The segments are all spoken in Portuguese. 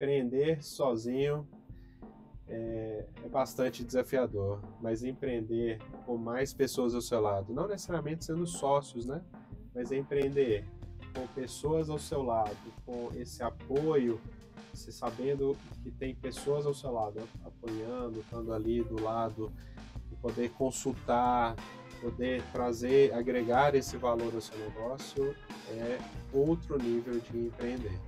Empreender sozinho é bastante desafiador, mas empreender com mais pessoas ao seu lado, não necessariamente sendo sócios, né? Mas empreender com pessoas ao seu lado, com esse apoio, você sabendo que tem pessoas ao seu lado apoiando, estando ali do lado, e poder consultar, poder trazer, agregar esse valor ao seu negócio, é outro nível de empreender.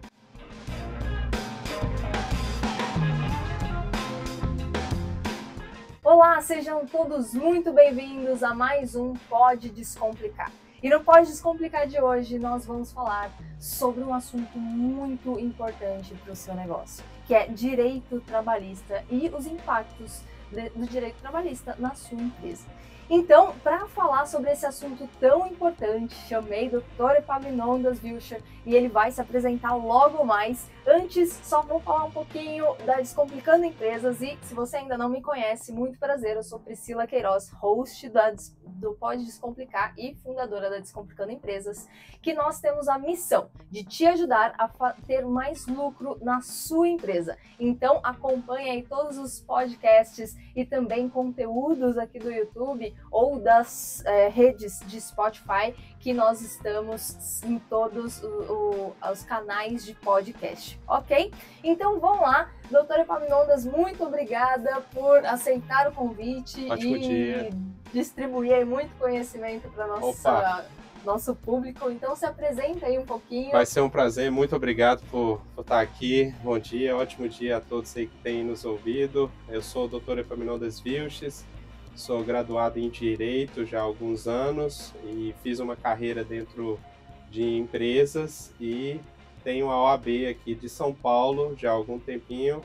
Olá, sejam todos muito bem-vindos a mais um Pode Descomplicar. E no Pode Descomplicar de hoje nós vamos falar sobre um assunto muito importante para o seu negócio, que é direito trabalhista e os impactos do direito trabalhista na sua empresa. Então, para falar sobre esse assunto tão importante, chamei o Dr. Epaminondas Wilcher e ele vai se apresentar logo mais. Antes, só vou falar um pouquinho da Descomplicando Empresas e, se você ainda não me conhece, muito prazer, eu sou Priscila Queiroz, host do Pode Descomplicar e fundadora da Descomplicando Empresas, que nós temos a missão de te ajudar a ter mais lucro na sua empresa. Então, acompanhe aí todos os podcasts e também conteúdos aqui do YouTube ou das redes de Spotify, que nós estamos em todos os canais de podcast, ok? Então vamos lá, doutora Epaminondas, muito obrigada por aceitar o convite e distribuir muito conhecimento para nosso público. Então se apresenta aí um pouquinho. Vai ser um prazer, muito obrigado por estar aqui. Bom dia, ótimo dia a todos aí que têm nos ouvido. Eu sou o Dr. Epaminondas Wilcher, sou graduado em Direito já há alguns anos e fiz uma carreira dentro de empresas e tenho a OAB aqui de São Paulo já há algum tempinho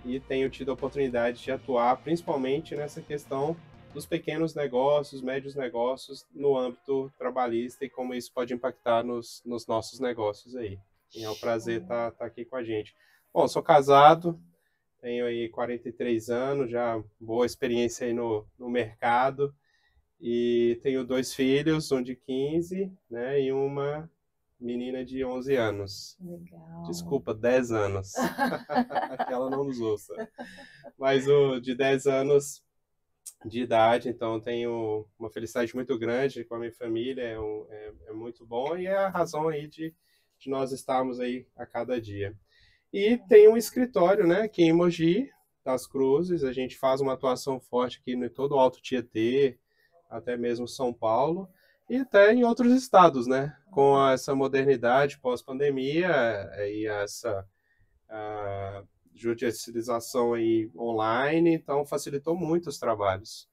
e tenho tido a oportunidade de atuar principalmente nessa questão dos pequenos negócios, médios negócios no âmbito trabalhista e como isso pode impactar nos nossos negócios aí. E é um prazer estar aqui com a gente. Bom, sou casado, tenho aí 43 anos, já boa experiência aí no mercado e tenho 2 filhos, um de 15, né, e uma menina de 11 anos. Legal. Desculpa, 10 anos. Que ela não nos ouça. Mas o de 10 anos de idade, então tenho uma felicidade muito grande com a minha família, é muito bom e é a razão aí de nós estarmos aí a cada dia. E tem um escritório, né, aqui em Mogi das Cruzes, a gente faz uma atuação forte aqui em todo o Alto Tietê, até mesmo São Paulo, e até em outros estados, né, com essa modernidade pós-pandemia e essa judicialização aí online, então facilitou muito os trabalhos.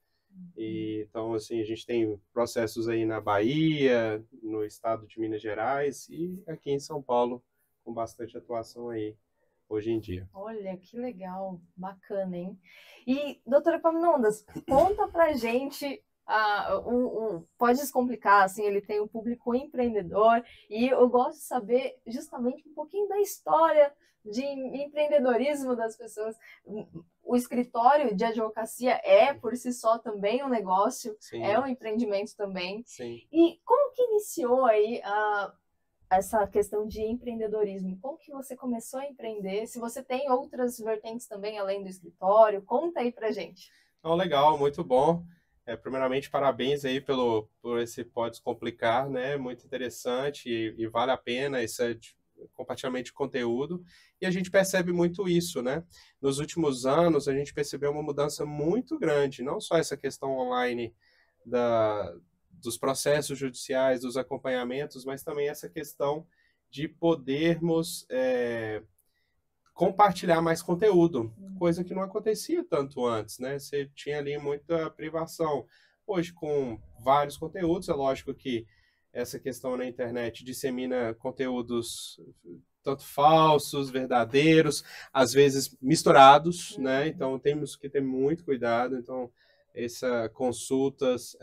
E, então, assim, a gente tem processos aí na Bahia, no estado de Minas Gerais e aqui em São Paulo, com bastante atuação aí hoje em dia. Olha, que legal, bacana, hein? E, doutora Epaminondas, conta pra gente, Pode Descomplicar, assim, ele tem um público empreendedor e eu gosto de saber justamente um pouquinho da história de empreendedorismo das pessoas. O escritório de advocacia é, por si só, também um negócio, Sim. É um empreendimento também. Sim. E como que iniciou aí essa questão de empreendedorismo? Como que você começou a empreender? Se você tem outras vertentes também, além do escritório, conta aí pra gente. Então, legal, muito bom. Primeiramente, parabéns aí por esse Pode Descomplicar, né? Muito interessante e vale a pena esse compartilhamento de conteúdo. E a gente percebe muito isso, né? Nos últimos anos, a gente percebeu uma mudança muito grande, não só essa questão online dos processos judiciais, dos acompanhamentos, mas também essa questão de podermos compartilhar mais conteúdo, coisa que não acontecia tanto antes, né? Você tinha ali muita privação. Hoje, com vários conteúdos, é lógico que essa questão na internet dissemina conteúdos tanto falsos, verdadeiros, às vezes misturados, né? Então, temos que ter muito cuidado. Então, consultas,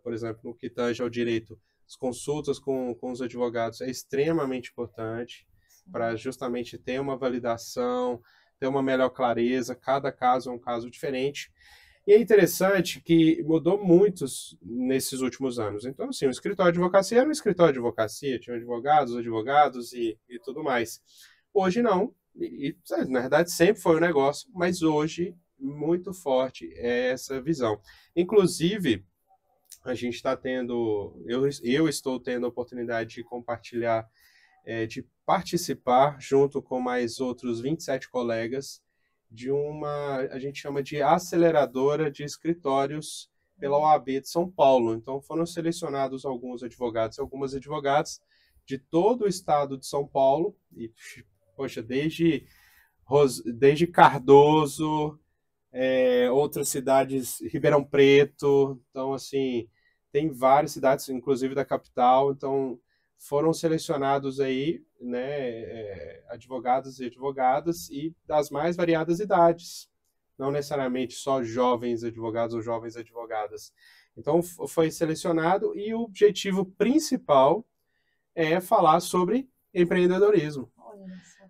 por exemplo, no que tange ao direito, as consultas com os advogados é extremamente importante para justamente ter uma validação, ter uma melhor clareza, cada caso é um caso diferente. E é interessante que mudou muito nesses últimos anos. Então, assim, o escritório de advocacia era um escritório de advocacia, tinha advogados e tudo mais. Hoje não, na verdade, sempre foi um negócio, mas hoje, muito forte é essa visão. Inclusive, a gente está tendo, eu estou tendo a oportunidade de compartilhar, de participar, junto com mais outros 27 colegas, de uma, a gente chama de aceleradora de escritórios pela OAB de São Paulo. Então, foram selecionados alguns advogados e algumas advogadas de todo o estado de São Paulo, e, poxa, desde Cardoso, outras cidades, Ribeirão Preto, então, assim, tem várias cidades, inclusive da capital, então foram selecionados aí, né, advogados e advogadas e das mais variadas idades, não necessariamente só jovens advogados ou jovens advogadas. Então foi selecionado e o objetivo principal é falar sobre empreendedorismo.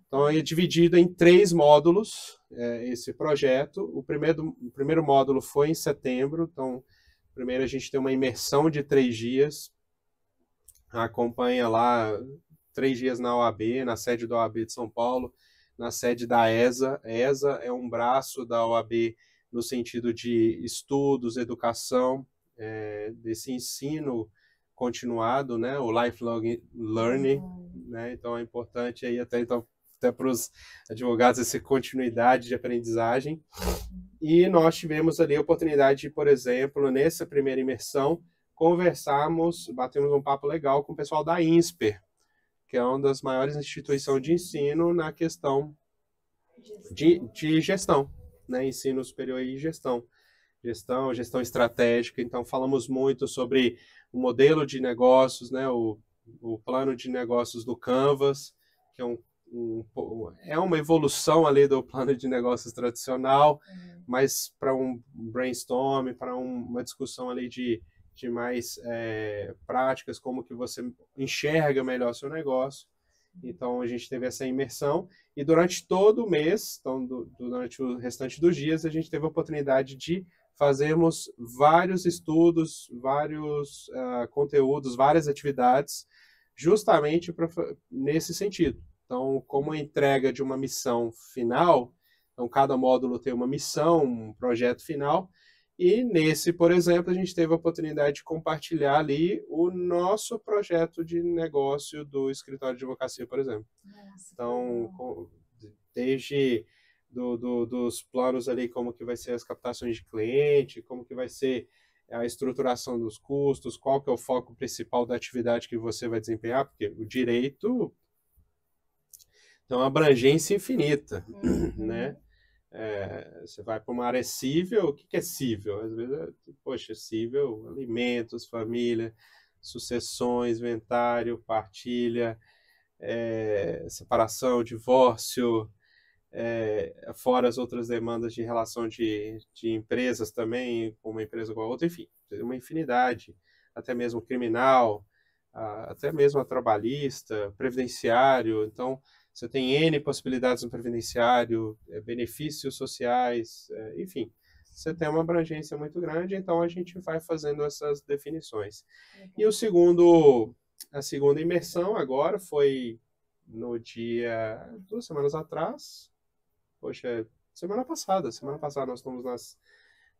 Então é dividido em 3 módulos esse projeto. O primeiro módulo foi em setembro, então primeiro a gente tem uma imersão de 3 dias, acompanha lá 3 dias na OAB, na sede da OAB de São Paulo, na sede da ESA. A ESA é um braço da OAB no sentido de estudos, educação, desse ensino continuado, né, o lifelong learning, né, então é importante aí até para os advogados essa continuidade de aprendizagem. E nós tivemos ali a oportunidade de, por exemplo, nessa primeira imersão, batemos um papo legal com o pessoal da INSPER, que é uma das maiores instituições de ensino na questão de gestão, né? Ensino superior e gestão, gestão estratégica. Então, falamos muito sobre o modelo de negócios, né? O plano de negócios do Canvas, que é uma evolução ali do plano de negócios tradicional, mas para um brainstorm, para uma discussão ali de mais práticas, como que você enxerga melhor seu negócio. Então, a gente teve essa imersão e durante todo o mês, então, durante o restante dos dias, a gente teve a oportunidade de fazermos vários estudos, vários conteúdos, várias atividades, justamente nesse sentido. Então, como a entrega de uma missão final, então cada módulo tem uma missão, um projeto final, e nesse, por exemplo, a gente teve a oportunidade de compartilhar ali o nosso projeto de negócio do escritório de advocacia, por exemplo. Nossa, então, desde dos planos ali, como que vai ser as captações de cliente, como que vai ser a estruturação dos custos, qual que é o foco principal da atividade que você vai desempenhar, porque o direito tem uma abrangência infinita, né? Você vai para uma área civil, o que é civil? Às vezes, poxa, civil, alimentos, família, sucessões, inventário, partilha, separação, divórcio, fora as outras demandas de relação de empresas também, com uma empresa com a outra, enfim, uma infinidade, até mesmo criminal, até mesmo a trabalhista, previdenciário. Então, você tem N possibilidades no previdenciário, benefícios sociais, enfim, você tem uma abrangência muito grande, então a gente vai fazendo essas definições. E a segunda imersão agora foi no dia 2 semanas atrás, poxa, semana passada nós estamos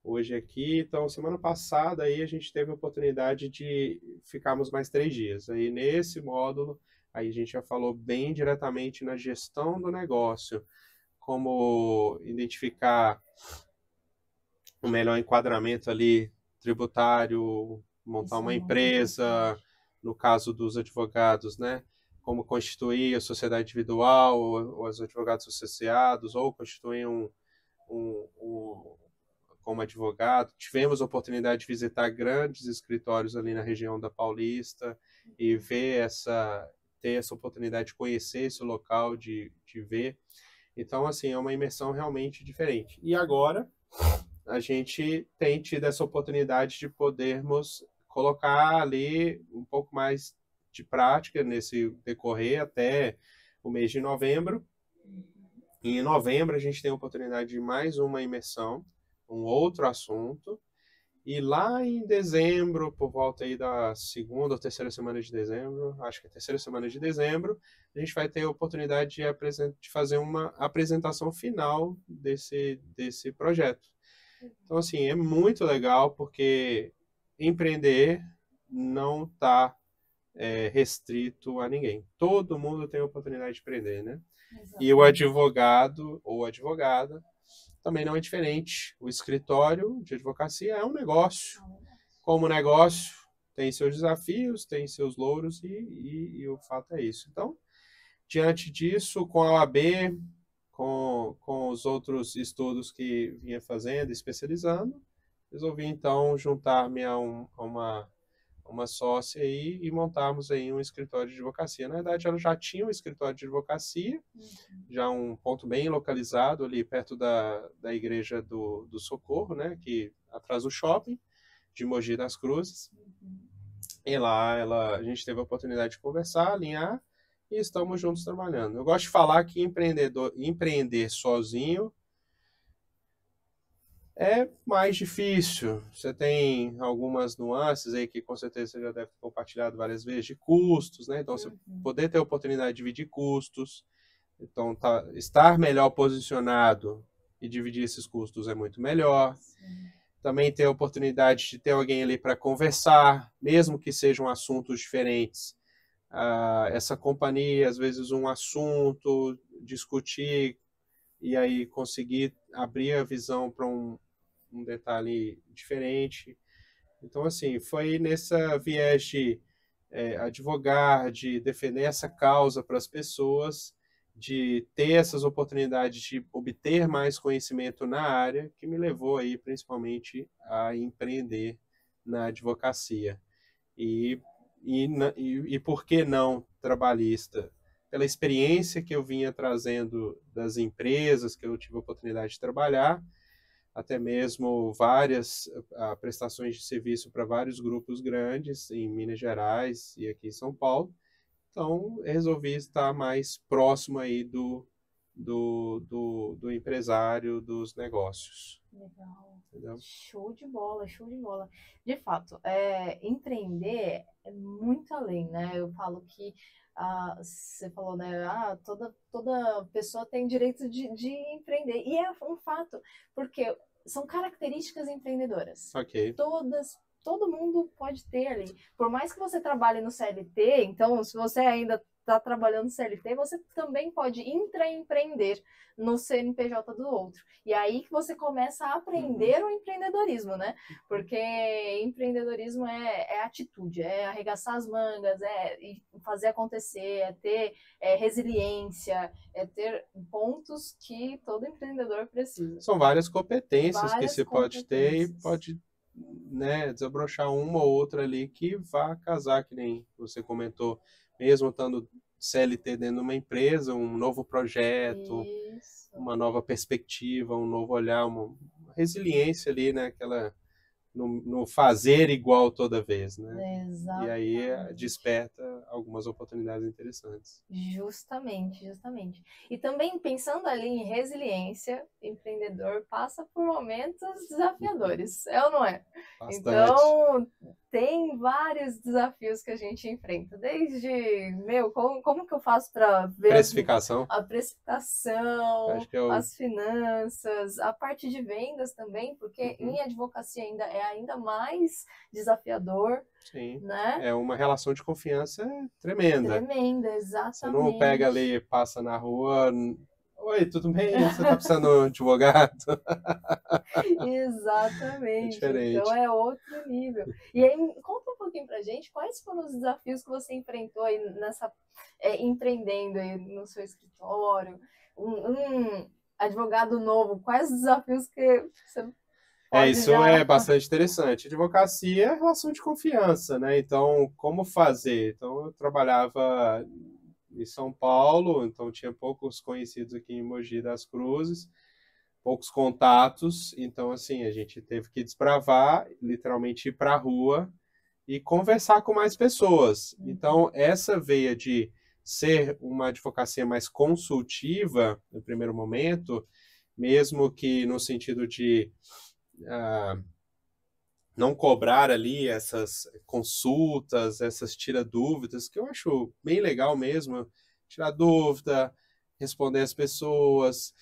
hoje aqui, então semana passada aí a gente teve a oportunidade de ficarmos mais 3 dias. Aí nesse módulo, aí a gente já falou bem diretamente na gestão do negócio, como identificar o melhor enquadramento ali tributário, montar uma empresa, no caso dos advogados, né? Como constituir a sociedade individual, ou os advogados associados, ou constituir como advogado. Tivemos a oportunidade de visitar grandes escritórios ali na região da Paulista e ter essa oportunidade de conhecer esse local, de ver. Então, assim, é uma imersão realmente diferente. E agora, a gente tem tido essa oportunidade de podermos colocar ali um pouco mais de prática nesse decorrer até o mês de novembro. E em novembro, a gente tem a oportunidade de mais uma imersão, um outro assunto, E lá em dezembro, por volta aí da segunda ou terceira semana de dezembro, acho que é a terceira semana de dezembro, a gente vai ter a oportunidade de fazer uma apresentação final desse projeto. Então, assim, é muito legal porque empreender não está restrito a ninguém. Todo mundo tem a oportunidade de empreender, né? Exatamente. E o advogado ou advogada também não é diferente. O escritório de advocacia é um negócio. Como negócio, tem seus desafios, tem seus louros e o fato é isso. Então, diante disso, com a OAB, com os outros estudos que vinha fazendo, especializando, resolvi então juntar-me a uma sócia aí e montarmos aí um escritório de advocacia. Na verdade, ela já tinha um escritório de advocacia, já um ponto bem localizado ali perto da igreja do Socorro, né, que atrás do shopping de Mogi das Cruzes. E lá a gente teve a oportunidade de conversar, alinhar e estamos juntos trabalhando. Eu gosto de falar que empreender sozinho é mais difícil. Você tem algumas nuances aí que com certeza você já deve ter compartilhado várias vezes de custos, né? Então, você poder ter a oportunidade de dividir custos, então estar melhor posicionado e dividir esses custos é muito melhor. Sim. Também ter a oportunidade de ter alguém ali para conversar, mesmo que sejam assuntos diferentes. Essa companhia, às vezes, um assunto, discutir e aí conseguir abrir a visão para um detalhe diferente. Então, assim, foi nessa viés de advogar, de defender essa causa para as pessoas, de ter essas oportunidades de obter mais conhecimento na área, que me levou aí, principalmente, a empreender na advocacia. E por que não trabalhista? Pela experiência que eu vinha trazendo das empresas que eu tive a oportunidade de trabalhar, até mesmo várias prestações de serviço para vários grupos grandes em Minas Gerais e aqui em São Paulo. Então, resolvi estar mais próximo aí do empresário dos negócios. Legal. Entendeu? Show de bola, show de bola. De fato, empreender é muito além, né? Eu falo que você falou, né? Toda pessoa tem direito de empreender. E é um fato, porque são características empreendedoras. Ok. Todo mundo pode ter ali. Por mais que você trabalhe no CLT, então, se você ainda está trabalhando no CLT, você também pode intraempreender no CNPJ do outro. E aí que você começa a aprender o empreendedorismo, né? Porque empreendedorismo é atitude, é arregaçar as mangas, é fazer acontecer, é ter resiliência, é ter pontos que todo empreendedor precisa. São várias competências que você pode ter e pode, né, desabrochar uma ou outra ali que vá casar, que nem você comentou, mesmo estando CLT dentro de uma empresa, um novo projeto, uma nova perspectiva, um novo olhar, uma resiliência ali, né, no fazer igual toda vez, né? Exatamente. E aí desperta algumas oportunidades interessantes. Justamente. E também pensando ali em resiliência, empreendedor passa por momentos desafiadores, é ou não é? Bastante. Então, tem vários desafios que a gente enfrenta, desde, como que eu faço para ver a precificação, Acho que as finanças, a parte de vendas também, porque em advocacia é ainda mais desafiador. Sim, né? É uma relação de confiança tremenda. Tremenda, exatamente. Você não pega ali, passa na rua, oi, tudo bem? Você tá precisando de um advogado? Exatamente. É diferente. Então é outro nível. E aí, conta um pouquinho pra gente, quais foram os desafios que você enfrentou aí empreendendo aí no seu escritório? Um advogado novo, quais os desafios que você isso é bastante interessante. Advocacia é relação de confiança, né? Então, como fazer? Então, eu trabalhava em São Paulo, então tinha poucos conhecidos aqui em Mogi das Cruzes, poucos contatos, então, assim, a gente teve que desbravar, literalmente ir para a rua e conversar com mais pessoas. Então, essa veia de ser uma advocacia mais consultiva, no primeiro momento, mesmo que no sentido de não cobrar ali essas consultas, essas tira-dúvidas, que eu acho bem legal mesmo, tirar dúvida, responder as pessoas,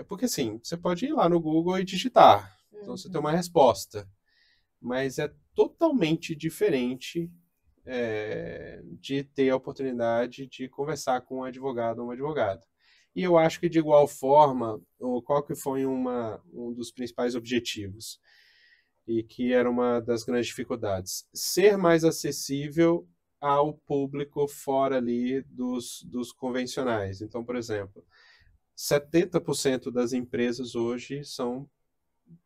porque assim, você pode ir lá no Google e digitar, então você tem uma resposta, mas é totalmente diferente de ter a oportunidade de conversar com um advogado ou uma advogada. E eu acho que, de igual forma, qual que foi um dos principais objetivos? E que era uma das grandes dificuldades. Ser mais acessível ao público fora ali dos convencionais. Então, por exemplo, 70% das empresas hoje são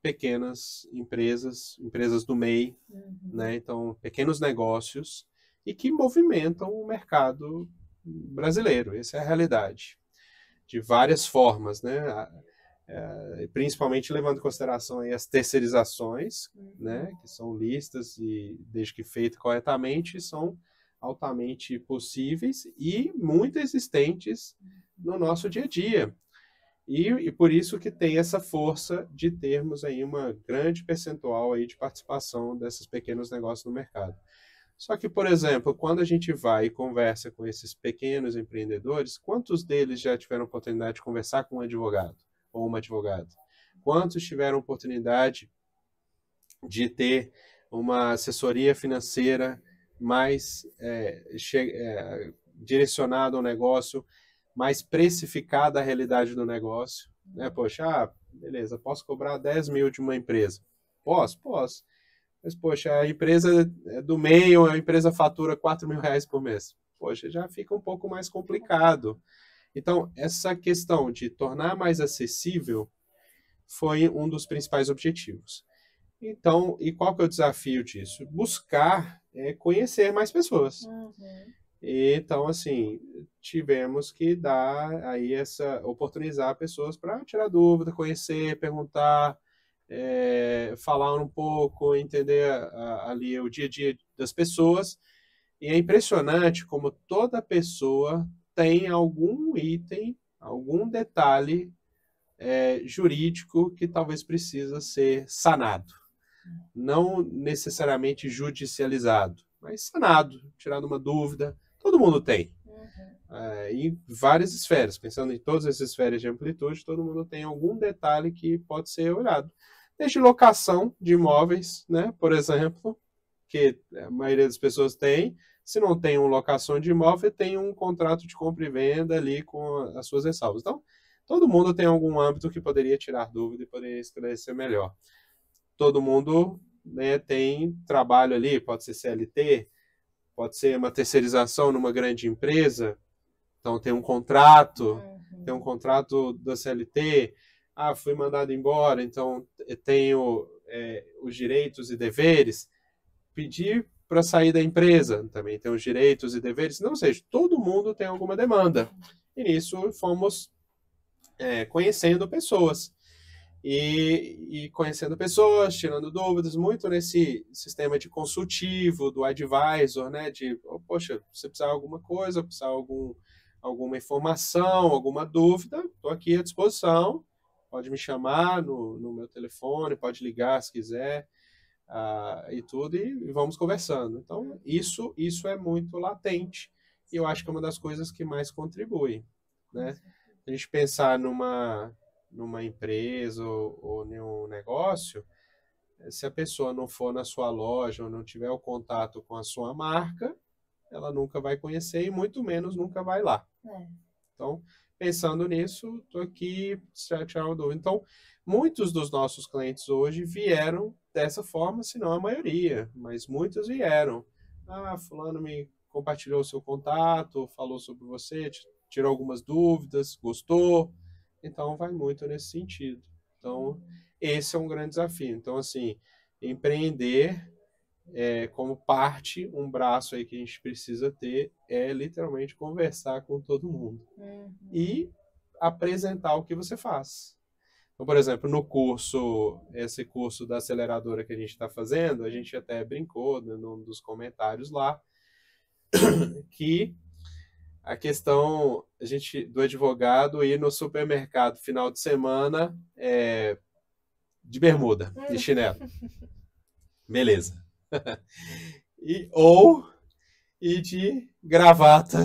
pequenas empresas, empresas do MEI, né? Então, pequenos negócios e que movimentam o mercado brasileiro. Essa é a realidade. De várias formas, né? Principalmente levando em consideração aí as terceirizações, né? Que são listas e, desde que feito corretamente, são altamente possíveis e muito existentes no nosso dia a dia. E por isso que tem essa força de termos aí uma grande percentual aí de participação desses pequenos negócios no mercado. Só que, por exemplo, quando a gente vai e conversa com esses pequenos empreendedores, quantos deles já tiveram oportunidade de conversar com um advogado ou uma advogada? Quantos tiveram oportunidade de ter uma assessoria financeira mais direcionada ao negócio, mais precificada à realidade do negócio? Né? Poxa, beleza, posso cobrar 10 mil de uma empresa? Posso. Mas, poxa, a empresa do meio, a empresa fatura 4 mil reais por mês. Poxa, já fica um pouco mais complicado. Então, essa questão de tornar mais acessível foi um dos principais objetivos. Então, e qual que é o desafio disso? Buscar conhecer mais pessoas. Então, assim, tivemos que dar aí oportunizar pessoas para tirar dúvida, conhecer, perguntar, falar um pouco, entender ali o dia a dia das pessoas. E é impressionante como toda pessoa tem algum item, algum detalhe jurídico que talvez precisa ser sanado. Não necessariamente judicializado, mas sanado, tirando uma dúvida. Todo mundo tem. Em várias esferas, pensando em todas as esferas de amplitude, todo mundo tem algum detalhe que pode ser olhado. Desde locação de imóveis, né, por exemplo, que a maioria das pessoas tem. Se não tem uma locação de imóvel, tem um contrato de compra e venda ali com as suas ressalvas. Então, todo mundo tem algum âmbito que poderia tirar dúvida e poderia esclarecer melhor. Todo mundo, né, tem trabalho ali, pode ser CLT, pode ser uma terceirização numa grande empresa, então tem um contrato da CLT, fui mandado embora, então tenho os direitos e deveres, pedir para sair da empresa, também tem os direitos e deveres, não, ou seja, todo mundo tem alguma demanda, e nisso fomos conhecendo pessoas, e conhecendo pessoas, tirando dúvidas, muito nesse sistema de consultivo, do advisor, né, de, poxa, se precisar de alguma coisa, precisar alguma informação, alguma dúvida, estou aqui à disposição, pode me chamar no meu telefone, pode ligar se quiser, e tudo, e vamos conversando. Então, isso é muito latente, e eu acho que é uma das coisas que mais contribui, né? A gente pensar numa empresa ou em um negócio, se a pessoa não for na sua loja ou não tiver o contato com a sua marca, ela nunca vai conhecer e muito menos nunca vai lá. Então, pensando nisso, estou aqui para tirar uma dúvida. Então, muitos dos nossos clientes hoje vieram dessa forma, se não a maioria, mas muitos vieram. Fulano me compartilhou o seu contato, falou sobre você, tirou algumas dúvidas, gostou. Então, vai muito nesse sentido. Então, esse é um grande desafio. Então, assim, empreender como parte, um braço aí que a gente precisa ter é literalmente conversar com todo mundo. E apresentar o que você faz. Então, por exemplo, no curso, esse curso da aceleradora que a gente está fazendo, a gente até brincou num dos comentários lá, que a questão do advogado ir no supermercado final de semana de bermuda e chinelo. Beleza. Ou ir de gravata,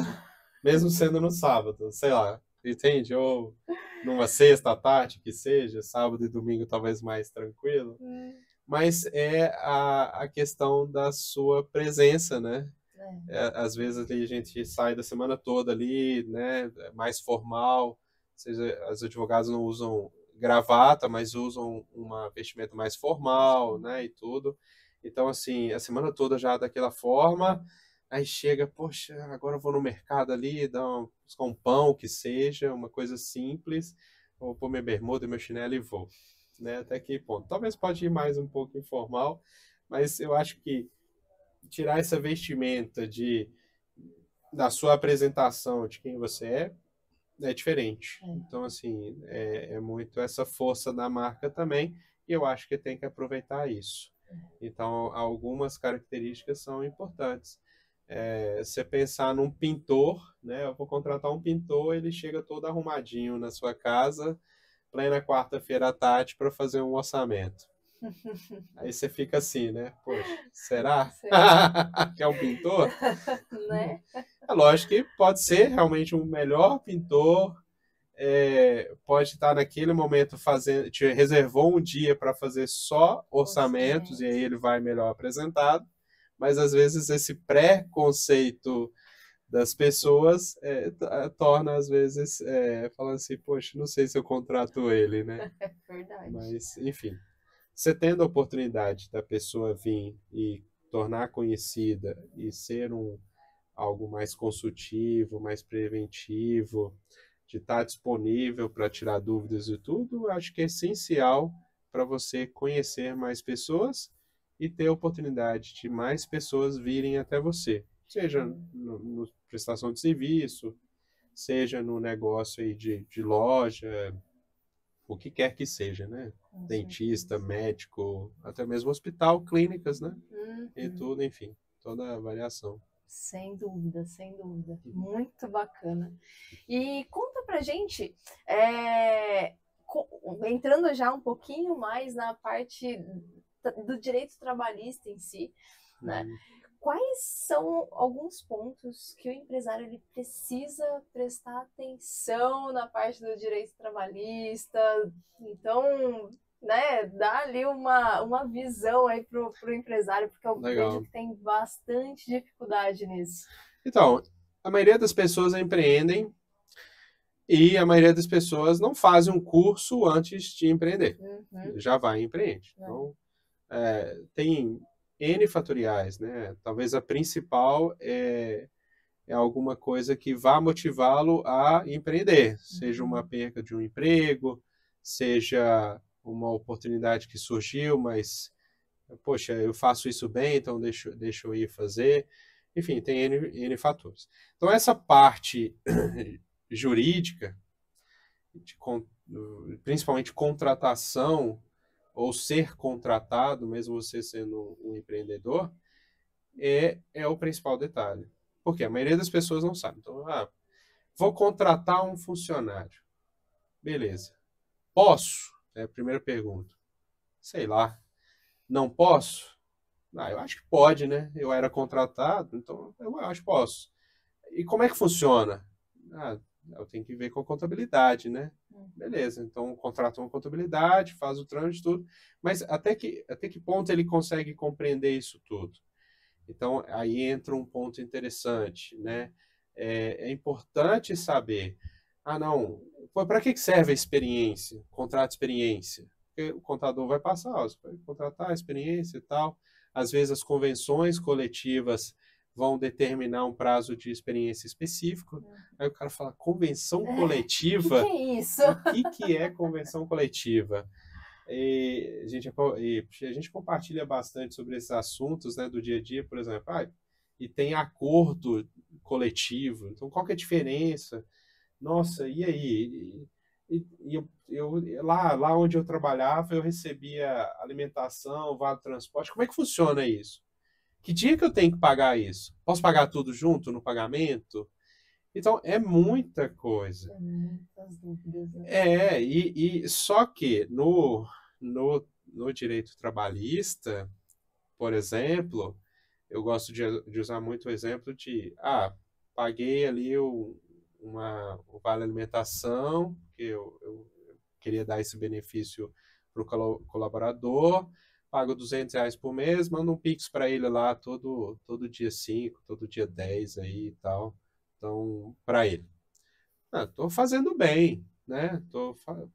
mesmo sendo no sábado, sei lá, entende? Ou numa sexta à tarde, que seja, sábado e domingo talvez mais tranquilo. Mas é a questão da sua presença, né? Às vezes ali a gente sai da semana toda ali, né? Mais formal, ou seja, os advogados não usam gravata, mas usam uma vestimenta mais formal, né? E tudo. Então, assim, a semana toda já daquela forma, aí chega, poxa, agora eu vou no mercado ali, buscar um pão que seja, uma coisa simples, vou pôr minha bermuda, meu chinelo e vou, né? Até que ponto? Talvez pode ir mais um pouco informal, mas eu acho que tirar essa vestimenta da sua apresentação de quem você é diferente. Então, assim, é muito essa força da marca também, e eu acho que tem que aproveitar isso. Então, algumas características são importantes. Você pensar num pintor, né? Eu vou contratar um pintor, ele chega todo arrumadinho na sua casa, plena quarta-feira à tarde, para fazer um orçamento. Aí você fica assim, né? Poxa, será? Que é um pintor? Né? É lógico que pode ser realmente um melhor pintor, pode estar naquele momento fazendo, te reservou um dia para fazer só orçamentos e aí ele vai melhor apresentado, mas às vezes esse pré-conceito das pessoas torna às vezes falando assim, poxa, não sei se eu contrato ele, né? É verdade. Mas, enfim, você tendo a oportunidade da pessoa vir e tornar conhecida e ser algo mais consultivo, mais preventivo, de estar disponível para tirar dúvidas e tudo, acho que é essencial para você conhecer mais pessoas e ter a oportunidade de mais pessoas virem até você, seja no prestação de serviço, seja no negócio aí de loja, o que quer que seja, né? Dentista, médico, até mesmo hospital, clínicas, né? E tudo, enfim, toda a variação. Sem dúvida, sem dúvida. Muito bacana. E conta pra gente, entrando já um pouquinho mais na parte do direito trabalhista em si, né? Quais são alguns pontos que o empresário ele precisa prestar atenção na parte do direito trabalhista? Então, né, dá ali uma visão aí pro empresário, porque eu vejo que tem bastante dificuldade nisso. Então, a maioria das pessoas empreendem e a maioria das pessoas não fazem um curso antes de empreender. Já vai e empreende. Então, tem N fatoriais, né? Talvez a principal é alguma coisa que vá motivá-lo a empreender, seja uma perca de um emprego, seja uma oportunidade que surgiu, mas, poxa, eu faço isso bem, então deixa eu ir fazer. Enfim, tem N fatores. Então, essa parte jurídica, principalmente contratação, ou ser contratado, mesmo você sendo um empreendedor, é o principal detalhe. Porque a maioria das pessoas não sabe. Então, vou contratar um funcionário. Beleza. Posso? É a primeira pergunta. Sei lá. Não posso? Eu acho que pode, né? Eu era contratado, então eu acho que posso. E como é que funciona? Eu tenho que ver com a contabilidade, né? Beleza, então contrata uma contabilidade, faz o trâmite, tudo. Mas até que ponto ele consegue compreender isso tudo? Então, aí entra um ponto interessante, né? É importante saber, não, para que serve a experiência, contrato de experiência? Porque o contador vai passar, você vai contratar a experiência e tal. Às vezes as convenções coletivas vão determinar um prazo de experiência específico. Aí o cara fala, convenção coletiva? O que é isso? O que é convenção coletiva? E a gente compartilha bastante sobre esses assuntos, né, do dia a dia, por exemplo, e tem acordo coletivo, então qual que é a diferença? Nossa, e aí? Lá onde eu trabalhava, eu recebia alimentação, vale transporte, como é que funciona isso? Que dia que eu tenho que pagar isso? Posso pagar tudo junto no pagamento? Então, é muita coisa. Muitas dúvidas. Né? Só que no direito trabalhista, por exemplo, eu gosto de usar muito o exemplo de, paguei ali o vale alimentação, que eu queria dar esse benefício para o colaborador, pago R$ 200 por mês, mando um Pix para ele lá todo dia 5, todo dia 10 aí e tal. Então, para ele. Estou fazendo bem, né?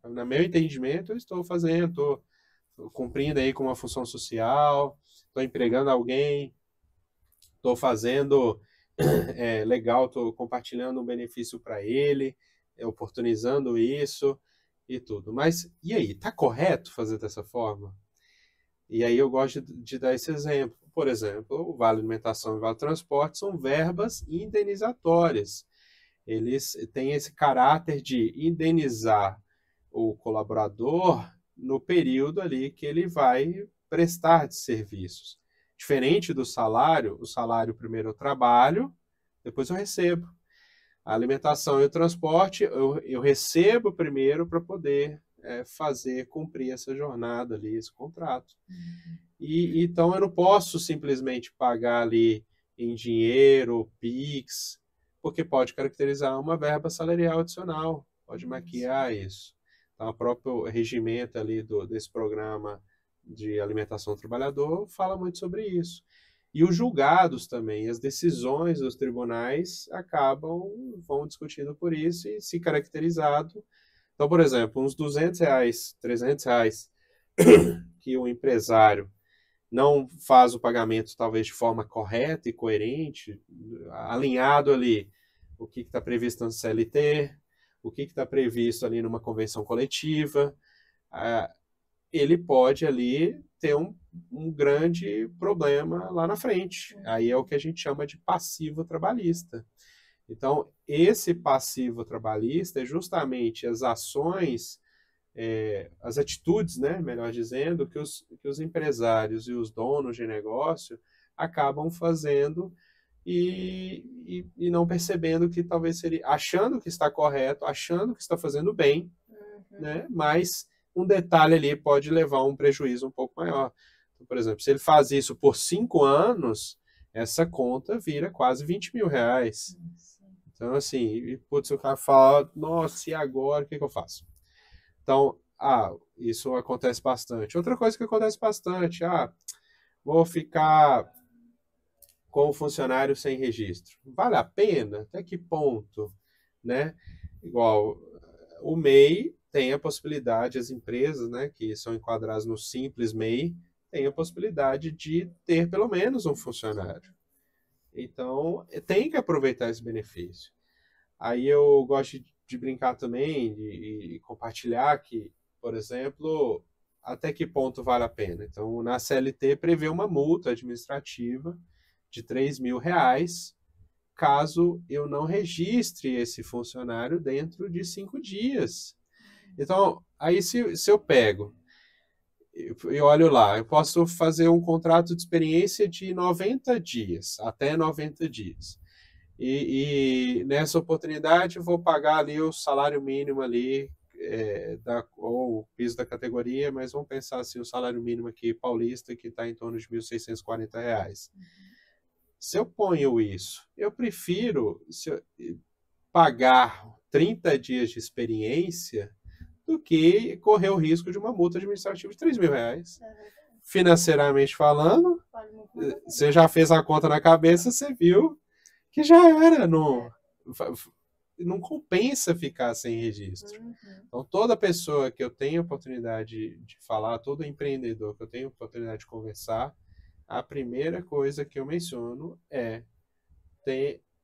No meu entendimento, eu estou fazendo, estou cumprindo aí com uma função social, estou empregando alguém, estou fazendo legal, estou compartilhando um benefício para ele, oportunizando isso e tudo. Mas, e aí, está correto fazer dessa forma? E aí eu gosto de dar esse exemplo. Por exemplo, o Vale Alimentação e o Vale Transporte são verbas indenizatórias. Eles têm esse caráter de indenizar o colaborador no período ali que ele vai prestar de serviços. Diferente do salário, o salário primeiro eu trabalho, depois eu recebo. A alimentação e o transporte eu recebo primeiro para poder cumprir essa jornada ali, esse contrato. E então eu não posso simplesmente pagar ali em dinheiro, Pix, porque pode caracterizar uma verba salarial adicional, pode maquiar isso. Então, o próprio regimento ali desse programa de alimentação do trabalhador fala muito sobre isso. E os julgados também, as decisões dos tribunais vão discutindo por isso e se caracterizado. Então, por exemplo, uns R$ 200, R$ 300 que o empresário não faz o pagamento talvez de forma correta e coerente, alinhado ali o que está previsto no CLT, o que está previsto ali numa convenção coletiva, ele pode ali ter um grande problema lá na frente. Aí é o que a gente chama de passivo trabalhista. Então, esse passivo trabalhista é justamente as ações, as atitudes, né, melhor dizendo, que os empresários e os donos de negócio acabam fazendo e não percebendo que talvez seria, achando que está correto, achando que está fazendo bem, né, mas um detalhe ali pode levar a um prejuízo um pouco maior. Então, por exemplo, se ele faz isso por 5 anos, essa conta vira quase R$ 20.000. Então, assim, putz, o cara fala, nossa, e agora, o que eu faço? Então, isso acontece bastante. Outra coisa que acontece bastante, vou ficar com o funcionário sem registro. Vale a pena? Até que ponto? Né? Igual, o MEI tem a possibilidade, as empresas, né, que são enquadradas no Simples MEI, têm a possibilidade de ter pelo menos um funcionário. Então, tem que aproveitar esse benefício. Aí eu gosto de brincar também e compartilhar que, por exemplo, até que ponto vale a pena. Então, na CLT prevê uma multa administrativa de R$ 3.000 caso eu não registre esse funcionário dentro de 5 dias. Então, aí se eu pego e olho lá, eu posso fazer um contrato de experiência de 90 dias, até 90 dias. E nessa oportunidade eu vou pagar ali o salário mínimo ali, ou o piso da categoria, mas vamos pensar assim, o salário mínimo aqui paulista, que está em torno de R$ 1.640. Se eu ponho isso, eu prefiro pagar 30 dias de experiência do que correr o risco de uma multa administrativa de R$ 3.000. Financeiramente falando, você já fez a conta na cabeça, você viu que já era, não compensa ficar sem registro. Então, toda pessoa que eu tenho oportunidade de falar, todo empreendedor que eu tenho oportunidade de conversar, a primeira coisa que eu menciono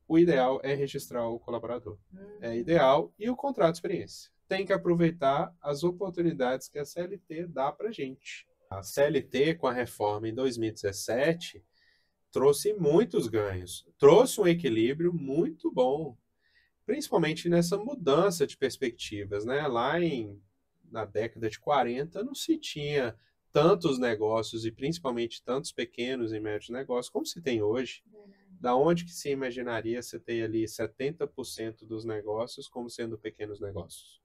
o ideal é registrar o colaborador. É ideal, e o contrato de experiência. Tem que aproveitar as oportunidades que a CLT dá para a gente. A CLT, com a reforma em 2017, trouxe muitos ganhos, trouxe um equilíbrio muito bom, principalmente nessa mudança de perspectivas, né? Lá na década de 40 não se tinha tantos negócios e principalmente tantos pequenos e médios negócios como se tem hoje. Da onde que se imaginaria você ter ali 70% dos negócios como sendo pequenos negócios,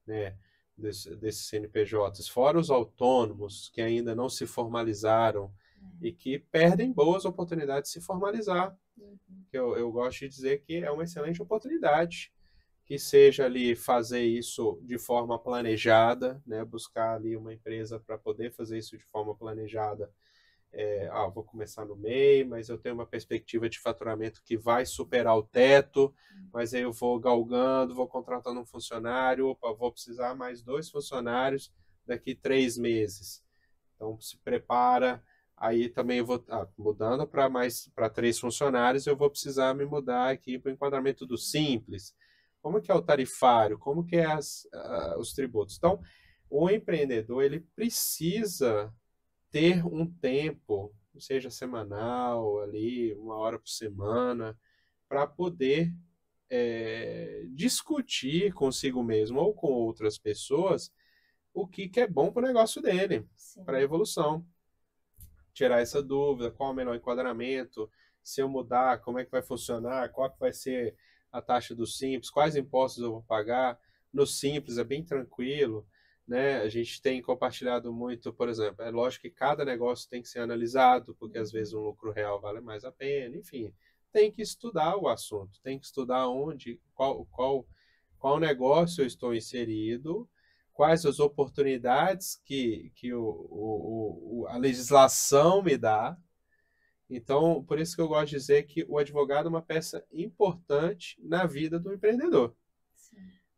né? Desses CNPJs, fora os autônomos que ainda não se formalizaram e que perdem boas oportunidades de se formalizar. Uhum. Eu gosto de dizer que é uma excelente oportunidade, que seja ali fazer isso de forma planejada, né? Buscar ali uma empresa para poder fazer isso de forma planejada. Vou começar no MEI, mas eu tenho uma perspectiva de faturamento que vai superar o teto, mas aí eu vou galgando, vou contratando um funcionário, vou precisar mais 2 funcionários daqui 3 meses. Então se prepara, aí também eu vou mudando para 3 funcionários, eu vou precisar me mudar aqui para o enquadramento do Simples. Como que é o tarifário? Como que é os tributos? Então, o empreendedor, ele precisa ter um tempo, seja semanal, ali, 1 hora por semana, para poder discutir consigo mesmo ou com outras pessoas o que é bom para o negócio dele, para a evolução. Tirar essa dúvida, qual é o melhor enquadramento, se eu mudar, como é que vai funcionar, qual que vai ser a taxa do Simples, quais impostos eu vou pagar. No Simples é bem tranquilo, né? A gente tem compartilhado muito, por exemplo, é lógico que cada negócio tem que ser analisado, porque às vezes um lucro real vale mais a pena, enfim, tem que estudar o assunto, tem que estudar qual negócio eu estou inserido, quais as oportunidades que a legislação me dá. Então, por isso que eu gosto de dizer que o advogado é uma peça importante na vida do empreendedor,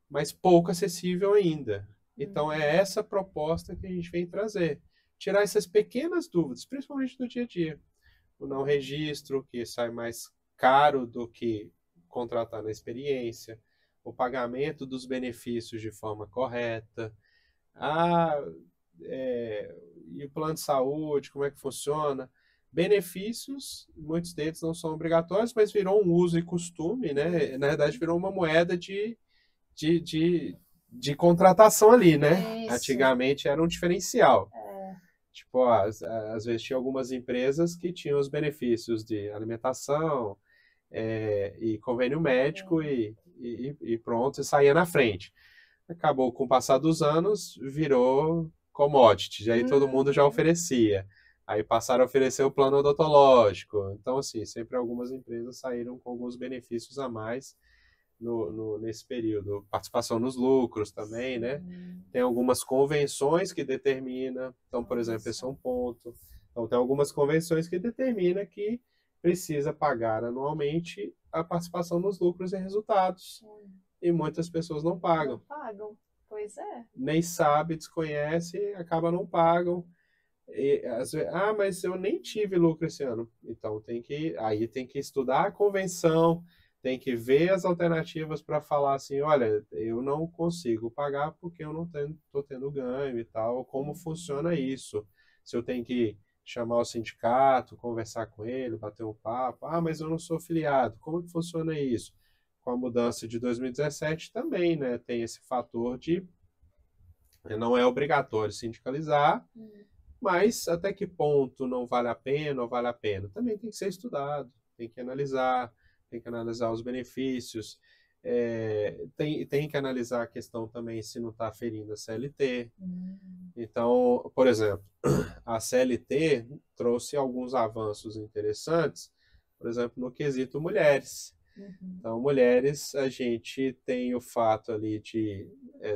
mas pouco acessível ainda. Então, é essa proposta que a gente vem trazer. Tirar essas pequenas dúvidas, principalmente do dia a dia. O não registro, que sai mais caro do que contratar na experiência. O pagamento dos benefícios de forma correta. E o plano de saúde, como é que funciona? Benefícios, muitos deles não são obrigatórios, mas virou um uso e costume, né? Na verdade, virou uma moeda de contratação ali, né? Isso. Antigamente era um diferencial. Tipo, às vezes tinha algumas empresas que tinham os benefícios de alimentação e convênio médico e pronto, e saía na frente. Acabou com o passar dos anos, virou commodity, aí todo mundo já oferecia. Aí passaram a oferecer o plano odontológico. Então, assim, sempre algumas empresas saíram com alguns benefícios a mais nesse período. Participação nos lucros também, né? Tem algumas convenções que determinam. Então, por exemplo, esse é um ponto. Então, tem algumas convenções que determinam que precisa pagar anualmente a participação nos lucros e resultados. E muitas pessoas não pagam. Não pagam, pois é. Nem sabe, desconhece, acaba não pagam. Mas eu nem tive lucro esse ano. Então tem que estudar a convenção, tem que ver as alternativas para falar assim, olha, eu não consigo pagar porque eu não estou tendo ganho e tal. Como funciona isso? Se eu tenho que chamar o sindicato, conversar com ele, bater um papo. Mas eu não sou filiado. Como que funciona isso? Com a mudança de 2017 também, né? Tem esse fator de não é obrigatório sindicalizar, mas até que ponto não vale a pena ou vale a pena? Também tem que ser estudado, tem que analisar os benefícios, tem que analisar a questão também se não está ferindo a CLT. Então, por exemplo, a CLT trouxe alguns avanços interessantes, por exemplo, no quesito mulheres. Então, mulheres, a gente tem o fato ali de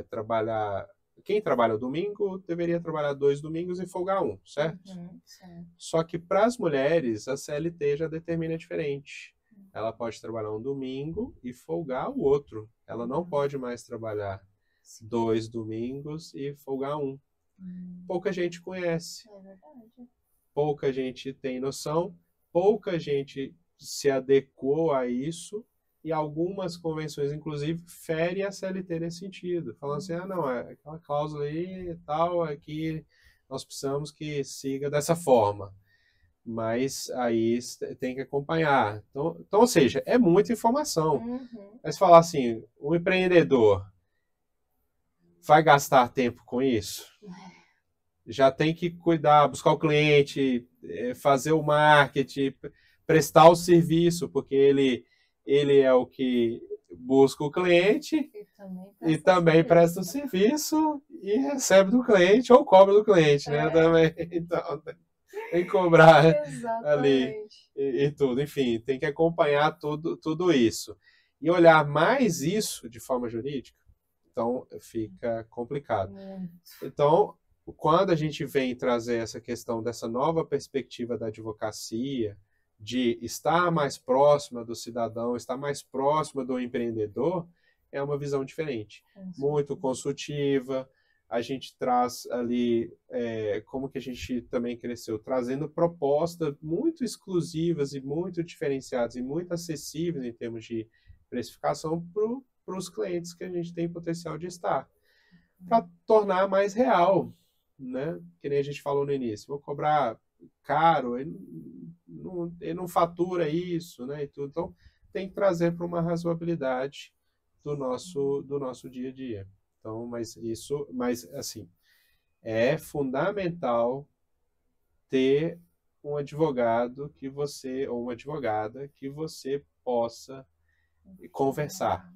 trabalhar. Quem trabalha domingo deveria trabalhar 2 domingos e folgar 1, certo? Certo. Só que para as mulheres, a CLT já determina diferente. Ela pode trabalhar um domingo e folgar o outro. Ela não pode mais trabalhar 2 domingos e folgar 1. Pouca gente conhece. É verdade. Pouca gente tem noção. Pouca gente se adequou a isso. E algumas convenções, inclusive, ferem a CLT nesse sentido. Falando assim, não, aquela cláusula aí e tal, aqui nós precisamos que siga dessa forma. Mas aí tem que acompanhar. Então, ou seja, é muita informação. Mas falar assim, o empreendedor vai gastar tempo com isso? Já tem que cuidar, buscar o cliente, fazer o marketing, prestar o serviço, porque ele é o que busca o cliente e também presta o serviço e recebe do cliente ou cobra do cliente, né? Também. Então, tem que cobrar ali Exatamente. e tudo. Enfim, tem que acompanhar tudo isso. E olhar mais isso de forma jurídica, então fica complicado. Muito. Então, quando a gente vem trazer essa questão dessa nova perspectiva da advocacia, de estar mais próxima do cidadão, estar mais próxima do empreendedor, é uma visão diferente, muito consultiva. A gente traz ali, como que a gente também cresceu, trazendo propostas muito exclusivas e muito diferenciadas e muito acessíveis em termos de precificação para os clientes que a gente tem potencial de estar, para tornar mais real, né? Que nem a gente falou no início, vou cobrar caro, ele não fatura isso, né? E tudo. Então, tem que trazer para uma razoabilidade do nosso dia a dia. Então, mas assim, é fundamental ter um advogado ou uma advogada que você possa conversar.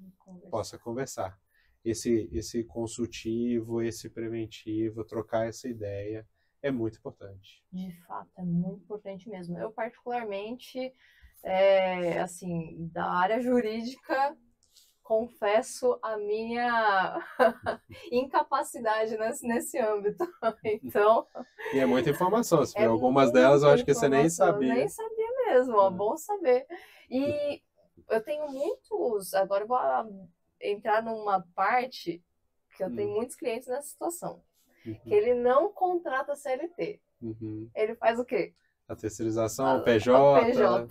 Esse consultivo, esse preventivo, trocar essa ideia é muito importante. De fato, é muito importante mesmo. Eu, particularmente, assim, da área jurídica, confesso a minha incapacidade nesse âmbito. Então, e é muita informação. Algumas delas eu acho que você nem sabia. Nem sabia mesmo, é bom saber. E eu tenho muitos... Agora eu vou entrar numa parte que eu tenho muitos clientes nessa situação. Que ele não contrata CLT. Ele faz o quê? A terceirização, o PJ. PJ.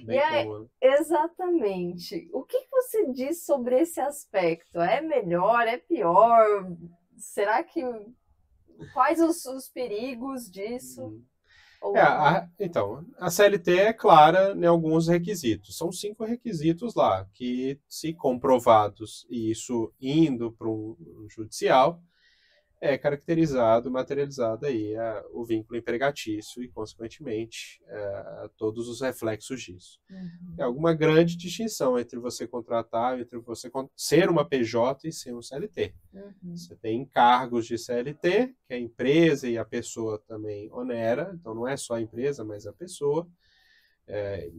Bem comum. Exatamente. O que você diz sobre esse aspecto? É melhor? É pior? Será que... Quais os perigos disso? Então, a CLT é clara em alguns requisitos. São 5 requisitos lá, que, se comprovados, e isso indo para um judicial, é caracterizado, materializado aí o vínculo empregatício e, consequentemente, todos os reflexos disso. É alguma grande distinção entre você contratar, entre você ser uma PJ e ser um CLT. Você tem encargos de CLT, que a empresa e a pessoa também onera, então não é só a empresa, mas a pessoa.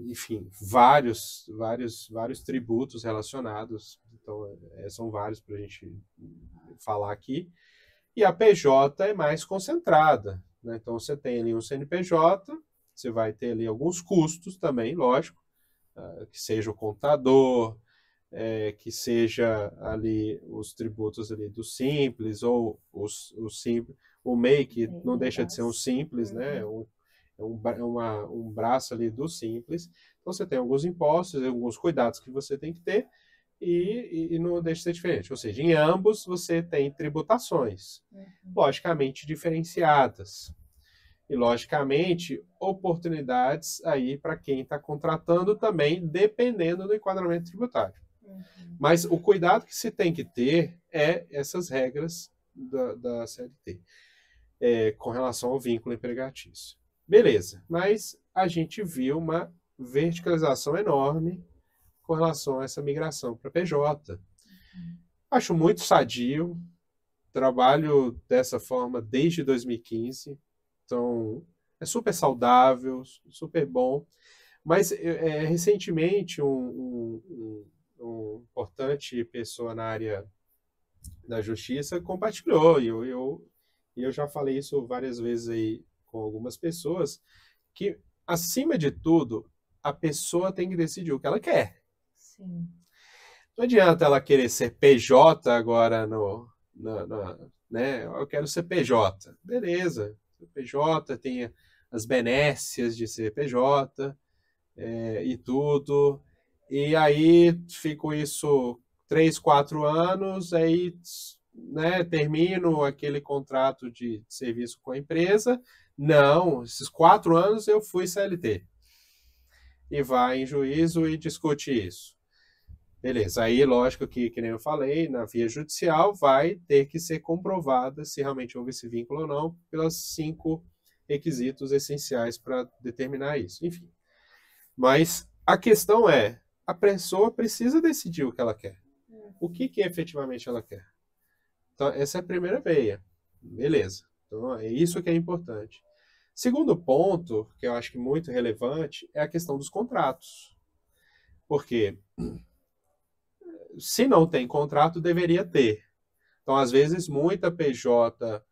Enfim, vários tributos relacionados, então são vários para a gente falar aqui. E a PJ é mais concentrada, né? Então você tem ali um CNPJ, você vai ter ali alguns custos também, lógico, que seja o contador, que seja ali os tributos ali do Simples, ou o MEI, que não deixa de ser um Simples, né? Um braço ali do Simples. Então você tem alguns impostos, alguns cuidados que você tem que ter, e não deixa de ser diferente. Ou seja, em ambos você tem tributações, logicamente diferenciadas. E, logicamente, oportunidades aí para quem está contratando também, dependendo do enquadramento tributário. Mas o cuidado que se tem que ter é essas regras da CLT, com relação ao vínculo empregatício. Beleza, mas a gente viu uma verticalização enorme com relação a essa migração para PJ. Acho muito sadio, trabalho dessa forma desde 2015, então é super saudável, super bom, mas recentemente um importante pessoa na área da justiça compartilhou, e eu já falei isso várias vezes aí com algumas pessoas, que, acima de tudo, a pessoa tem que decidir o que ela quer. Sim. Não adianta ela querer ser PJ agora né? Eu quero ser PJ. Beleza. PJ tem as benécias de ser PJ e tudo. E aí fico isso 3, 4 anos, aí, né, termino aquele contrato de serviço com a empresa. Não, esses 4 anos eu fui CLT. E vai em juízo e discute isso. Beleza, aí lógico que nem eu falei, na via judicial vai ter que ser comprovada se realmente houve esse vínculo ou não, pelos 5 requisitos essenciais para determinar isso. Enfim, mas a questão é, a pessoa precisa decidir o que ela quer. O que efetivamente ela quer. Então, essa é a primeira veia. Beleza. Então, é isso que é importante. Segundo ponto, que eu acho que muito relevante, é a questão dos contratos. Porque se não tem contrato, deveria ter. Então, às vezes, muita PJ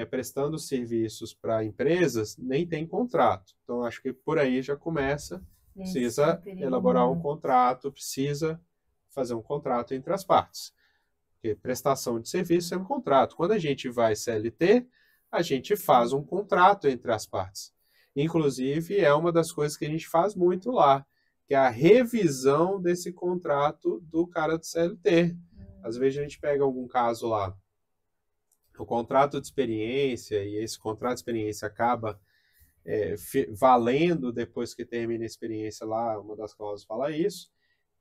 prestando serviços para empresas nem tem contrato. Então, acho que por aí já começa, precisa elaborar um contrato, precisa fazer um contrato entre as partes. Porque prestação de serviço é um contrato. Quando a gente vai CLT, a gente faz um contrato entre as partes. Inclusive, é uma das coisas que a gente faz muito lá, que é a revisão desse contrato do cara do CLT. Às vezes a gente pega algum caso lá, o contrato de experiência, e esse contrato de experiência acaba valendo depois que termina a experiência lá, uma das cláusulas fala isso,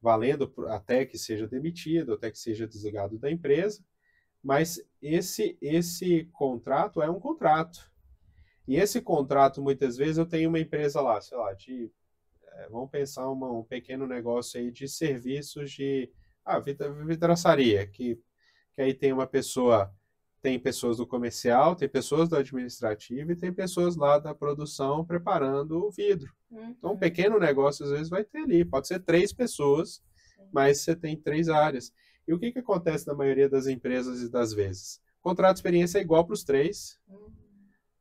valendo até que seja demitido, até que seja desligado da empresa, mas esse contrato é um contrato. E esse contrato, muitas vezes, eu tenho uma empresa lá, sei lá, vamos pensar um pequeno negócio aí de serviços de vidraçaria, que aí tem uma pessoa, tem pessoas do comercial, tem pessoas do administrativo e tem pessoas lá da produção preparando o vidro. Então, um pequeno negócio, às vezes, vai ter ali, pode ser 3 pessoas, mas você tem 3 áreas. E o que acontece na maioria das empresas e das vezes? O contrato de experiência é igual para os 3,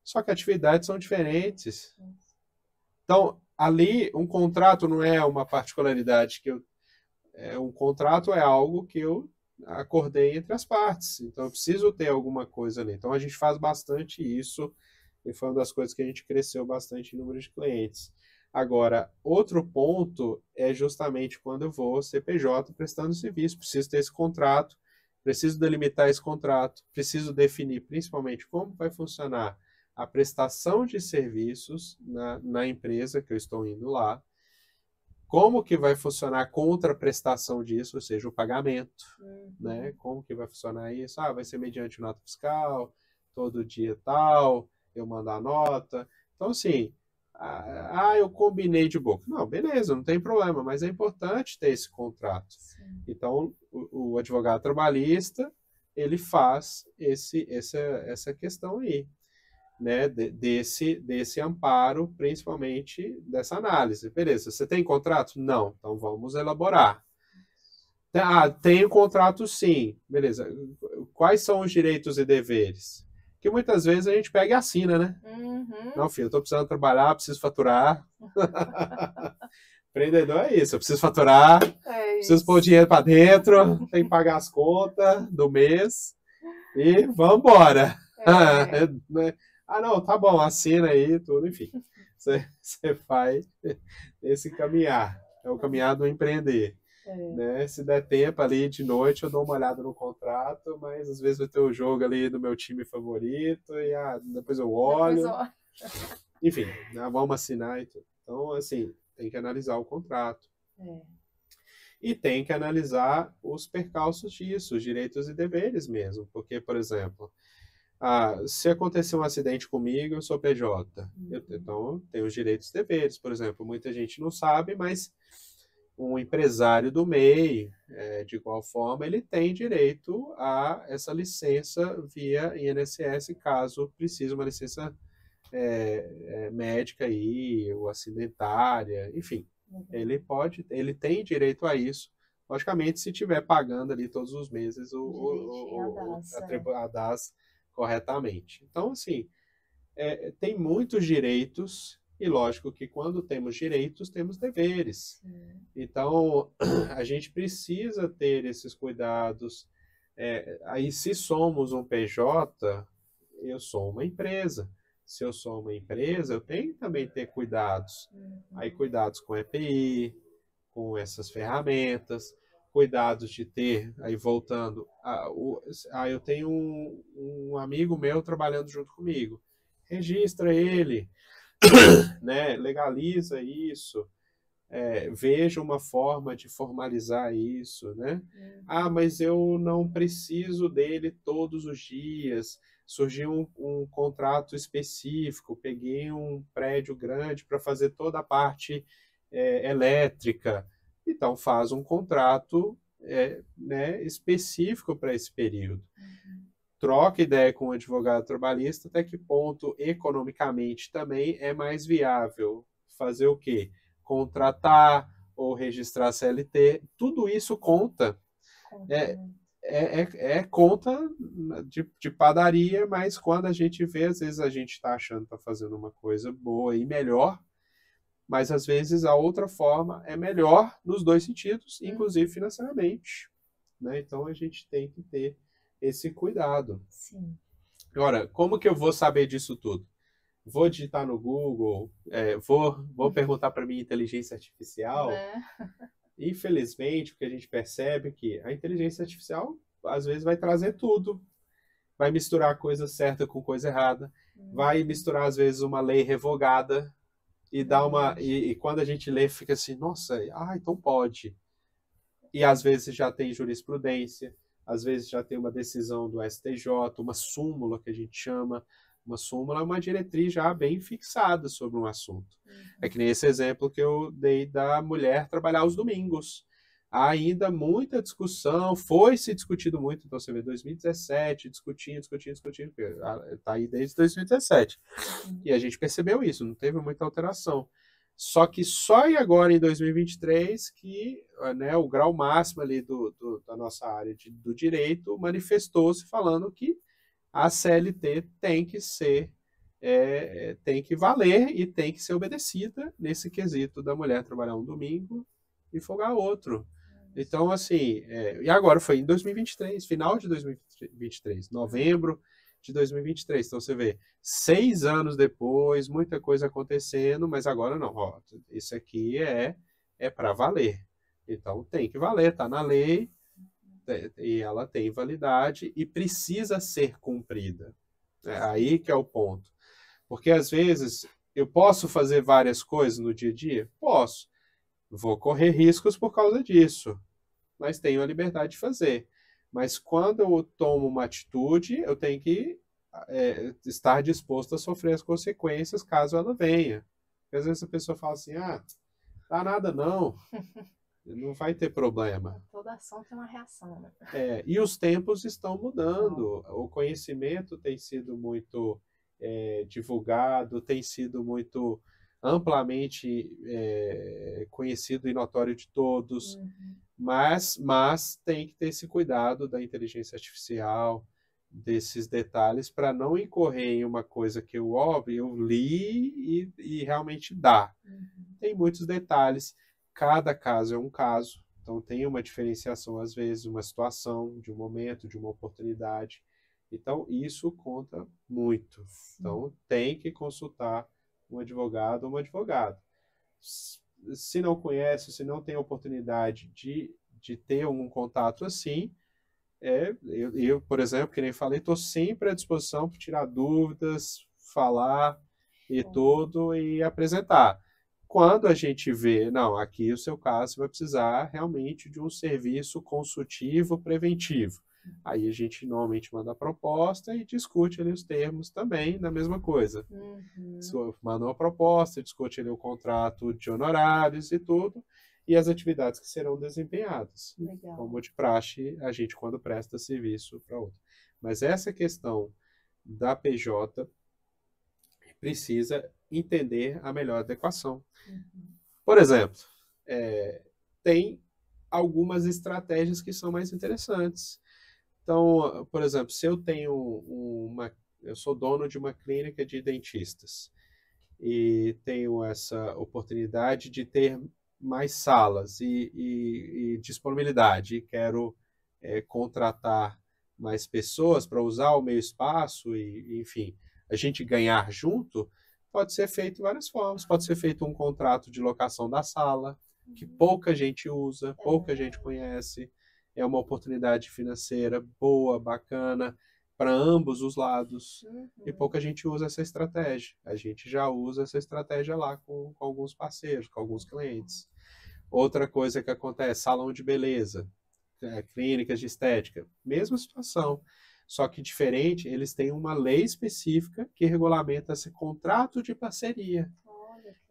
só que atividades são diferentes. Então, ali, um contrato não é uma particularidade um contrato é algo que eu acordei entre as partes. Então, eu preciso ter alguma coisa ali. Então, a gente faz bastante isso e foi uma das coisas que a gente cresceu bastante em número de clientes. Agora, outro ponto é justamente quando eu vou CPJ prestando serviço. Preciso ter esse contrato, preciso delimitar esse contrato, preciso definir principalmente como vai funcionar a prestação de serviços na empresa que eu estou indo lá, como que vai funcionar a contraprestação disso, ou seja, o pagamento, né? Como que vai funcionar isso? Vai ser mediante nota fiscal, todo dia tal, eu mando a nota. Então, assim, eu combinei de boca. Não, beleza, não tem problema, mas é importante ter esse contrato. Sim. Então, o advogado trabalhista, ele faz essa questão aí, né, desse amparo, principalmente dessa análise. Beleza, você tem contrato? Não, então vamos elaborar. Tenho contrato sim. Beleza, quais são os direitos e deveres? Que muitas vezes a gente pega e assina, né? Não, filho, eu tô precisando trabalhar, preciso faturar. Empreendedor é isso, eu preciso faturar, preciso pôr o dinheiro para dentro, tem que pagar as contas do mês e vamos embora. Não, tá bom, assina aí, tudo, enfim. Você vai esse caminhar. É o caminhar do empreender. Né? Se der tempo ali de noite, eu dou uma olhada no contrato, mas às vezes vai ter o jogo ali do meu time favorito e depois eu olho. Enfim, vamos assinar e tudo. Então, assim, tem que analisar o contrato. E tem que analisar os percalços disso, os direitos e deveres mesmo. Porque, por exemplo, se acontecer um acidente comigo, eu sou PJ. Então, eu tenho os direitos e deveres. Por exemplo, muita gente não sabe, mas um empresário do MEI, de igual forma, ele tem direito a essa licença via INSS, caso precise uma licença médica aí, ou acidentária, enfim. Ele tem direito a isso, logicamente, se estiver pagando ali todos os meses a DAS corretamente. Então, assim, tem muitos direitos, e lógico que quando temos direitos, temos deveres. Então, a gente precisa ter esses cuidados. Aí, se somos um PJ, eu sou uma empresa. Se eu sou uma empresa, eu tenho que também ter cuidados. Aí, cuidados com EPI, com essas ferramentas, cuidados de ter, aí voltando, eu tenho um amigo meu trabalhando junto comigo. Registra ele, né? Legaliza isso, veja uma forma de formalizar isso, né? Mas eu não preciso dele todos os dias. Surgiu um contrato específico, peguei um prédio grande para fazer toda a parte elétrica. Então, faz um contrato né, específico para esse período. troca ideia com o advogado trabalhista até que ponto economicamente também é mais viável fazer o quê? Contratar ou registrar CLT, tudo isso conta. É, é conta de padaria, mas quando a gente vê, às vezes a gente está achando que está fazendo uma coisa boa e melhor, mas às vezes a outra forma é melhor nos dois sentidos, inclusive financeiramente, né? Então a gente tem que ter esse cuidado. Sim. Agora, como que eu vou saber disso tudo? Vou digitar no Google, vou perguntar para minha inteligência artificial. Infelizmente, o que a gente percebe é que a inteligência artificial às vezes vai trazer tudo, vai misturar coisa certa com coisa errada, vai misturar às vezes uma lei revogada e dá e quando a gente lê fica assim, nossa, então pode. E às vezes já tem jurisprudência, às vezes já tem uma decisão do STJ, uma súmula que a gente chama. Uma súmula é uma diretriz já bem fixada sobre um assunto. É que nem esse exemplo que eu dei da mulher trabalhar os domingos. Há ainda muita discussão, foi se discutido muito, então você vê 2017, discutindo, está aí desde 2017. E a gente percebeu isso, não teve muita alteração. Só que só agora em 2023 que, né, o grau máximo ali da nossa área do direito manifestou-se falando que a CLT tem que ser, tem que valer e tem que ser obedecida nesse quesito da mulher trabalhar um domingo e folgar outro. Então, assim, e agora foi em 2023, final de 2023, novembro de 2023. Então, você vê, 6 anos depois, muita coisa acontecendo, mas agora não. Ó, isso aqui é para valer. Então, tem que valer, está na lei, e ela tem validade e precisa ser cumprida. É aí que é o ponto. Porque, às vezes, eu posso fazer várias coisas no dia a dia? Posso. Vou correr riscos por causa disso, mas tenho a liberdade de fazer. Mas quando eu tomo uma atitude, eu tenho que estar disposto a sofrer as consequências caso ela venha. Porque, às vezes a pessoa fala assim, dá nada não. Não vai ter problema. Toda ação tem uma reação, né? E os tempos estão mudando. O conhecimento tem sido muito divulgado, tem sido muito amplamente conhecido e notório de todos. Mas tem que ter esse cuidado da inteligência artificial, desses detalhes, para não incorrer em uma coisa que eu li e realmente dá. Tem muitos detalhes. Cada caso é um caso, então tem uma diferenciação, às vezes, uma situação, de um momento, de uma oportunidade. Então, isso conta muito. Então, tem que consultar um advogado ou uma advogada. Se não conhece, se não tem oportunidade de ter um contato assim, eu, por exemplo, que nem falei, estou sempre à disposição para tirar dúvidas, falar e tudo, e apresentar. Quando a gente vê, não, aqui o seu caso vai precisar realmente de um serviço consultivo preventivo. Aí a gente normalmente manda a proposta e discute ali os termos também da mesma coisa. Manda uma proposta, discute ali o contrato de honorários e tudo, e as atividades que serão desempenhadas. Legal. Como de praxe, a gente quando presta serviço para outro. Mas essa questão da PJ precisa entender a melhor adequação. Por exemplo, tem algumas estratégias que são mais interessantes. Então, por exemplo, se eu tenho eu sou dono de uma clínica de dentistas e tenho essa oportunidade de ter mais salas e disponibilidade, e quero contratar mais pessoas para usar o meu espaço e, enfim, a gente ganhar junto, pode ser feito de várias formas. Pode ser feito um contrato de locação da sala, que pouca gente usa, pouca gente conhece. É uma oportunidade financeira boa, bacana, para ambos os lados. E pouca gente usa essa estratégia. A gente já usa essa estratégia lá com alguns parceiros, com alguns clientes. Outra coisa que acontece, salão de beleza, clínicas de estética, mesma situação. Só que diferente, eles têm uma lei específica que regulamenta esse contrato de parceria.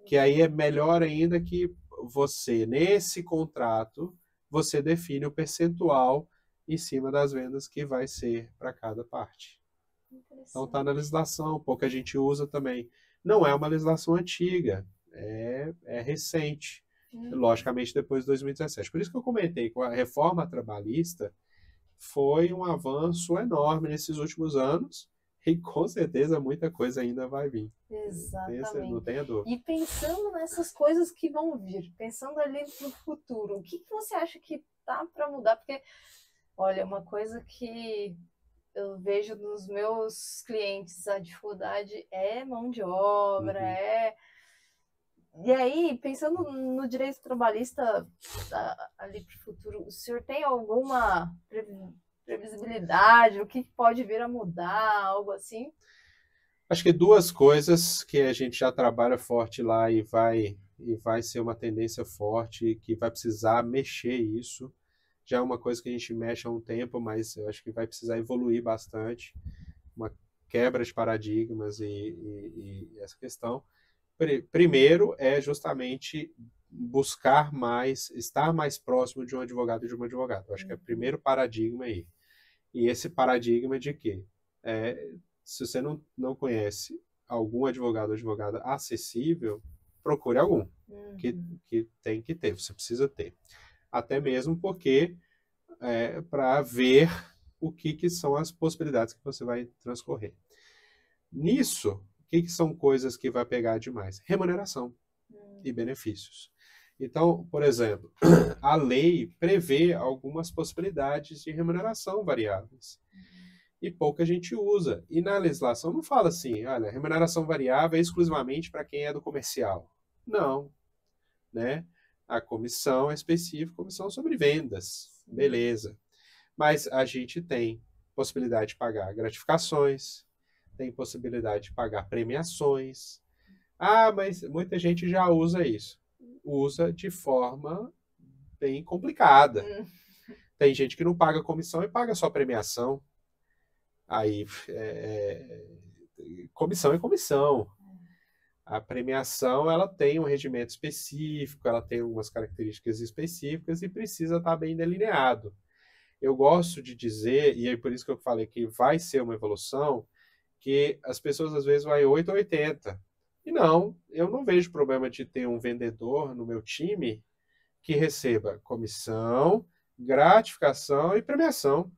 Que aí é melhor ainda que você, nesse contrato, você define o percentual em cima das vendas que vai ser para cada parte. Então está na legislação, pouca gente usa também. Não é uma legislação antiga, é recente, logicamente depois de 2017. Por isso que eu comentei que a reforma trabalhista foi um avanço enorme nesses últimos anos e com certeza muita coisa ainda vai vir. Exatamente. Não tenha dúvida. E pensando nessas coisas que vão vir, pensando ali no futuro, o que você acha que tá para mudar? Porque, olha, uma coisa que eu vejo nos meus clientes, a dificuldade é mão de obra, E aí, pensando no direito trabalhista ali para o futuro, o senhor tem alguma previsibilidade? O que pode vir a mudar, algo assim? Acho que duas coisas que a gente já trabalha forte lá e vai ser uma tendência forte, que vai precisar mexer isso. Já é uma coisa que a gente mexe há um tempo, mas eu acho que vai precisar evoluir bastante. Uma quebra de paradigmas e essa questão. Primeiro é justamente buscar mais, estar mais próximo de um advogado e de uma advogada. Eu acho que é o primeiro paradigma aí. E esse paradigma de que se você não conhece algum advogado ou advogada acessível, procure algum, que tem que ter, você precisa ter. Até mesmo porque para ver o que são as possibilidades que você vai transcorrer. Nisso, o que são coisas que vai pegar demais? Remuneração e benefícios. Então, por exemplo, a lei prevê algumas possibilidades de remuneração variáveis. E pouca gente usa. E na legislação não fala assim, olha, remuneração variável é exclusivamente para quem é do comercial. Não. Né? A comissão é específica, comissão sobre vendas. Beleza. Mas a gente tem possibilidade de pagar gratificações, tem possibilidade de pagar premiações. Ah, mas muita gente já usa isso. Usa de forma bem complicada. Tem gente que não paga comissão e paga só premiação. Aí, comissão é comissão. A premiação, ela tem um regimento específico, ela tem algumas características específicas e precisa estar bem delineado. Eu gosto de dizer, e é por isso que eu falei que vai ser uma evolução, que as pessoas às vezes vão 8 ou 80. E não, eu não vejo problema de ter um vendedor no meu time que receba comissão, gratificação e premiação.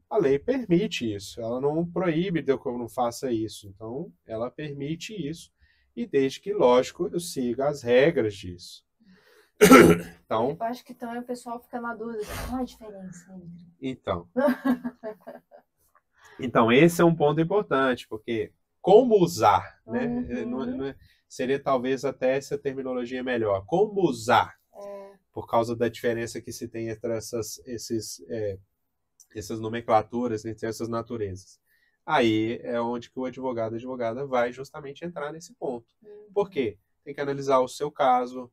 A lei permite isso, ela não proíbe que eu não faça isso, então ela permite isso, e desde que, lógico, eu siga as regras disso. Então, eu acho que também o pessoal fica na dúvida, qual a diferença entre? Então, esse é um ponto importante, porque como usar, né? Seria talvez até essa terminologia melhor. Como usar, por causa da diferença que se tem entre essas nomenclaturas, entre essas naturezas. Aí é onde que o advogado e a advogada vai justamente entrar nesse ponto. Por quê? Tem que analisar o seu caso,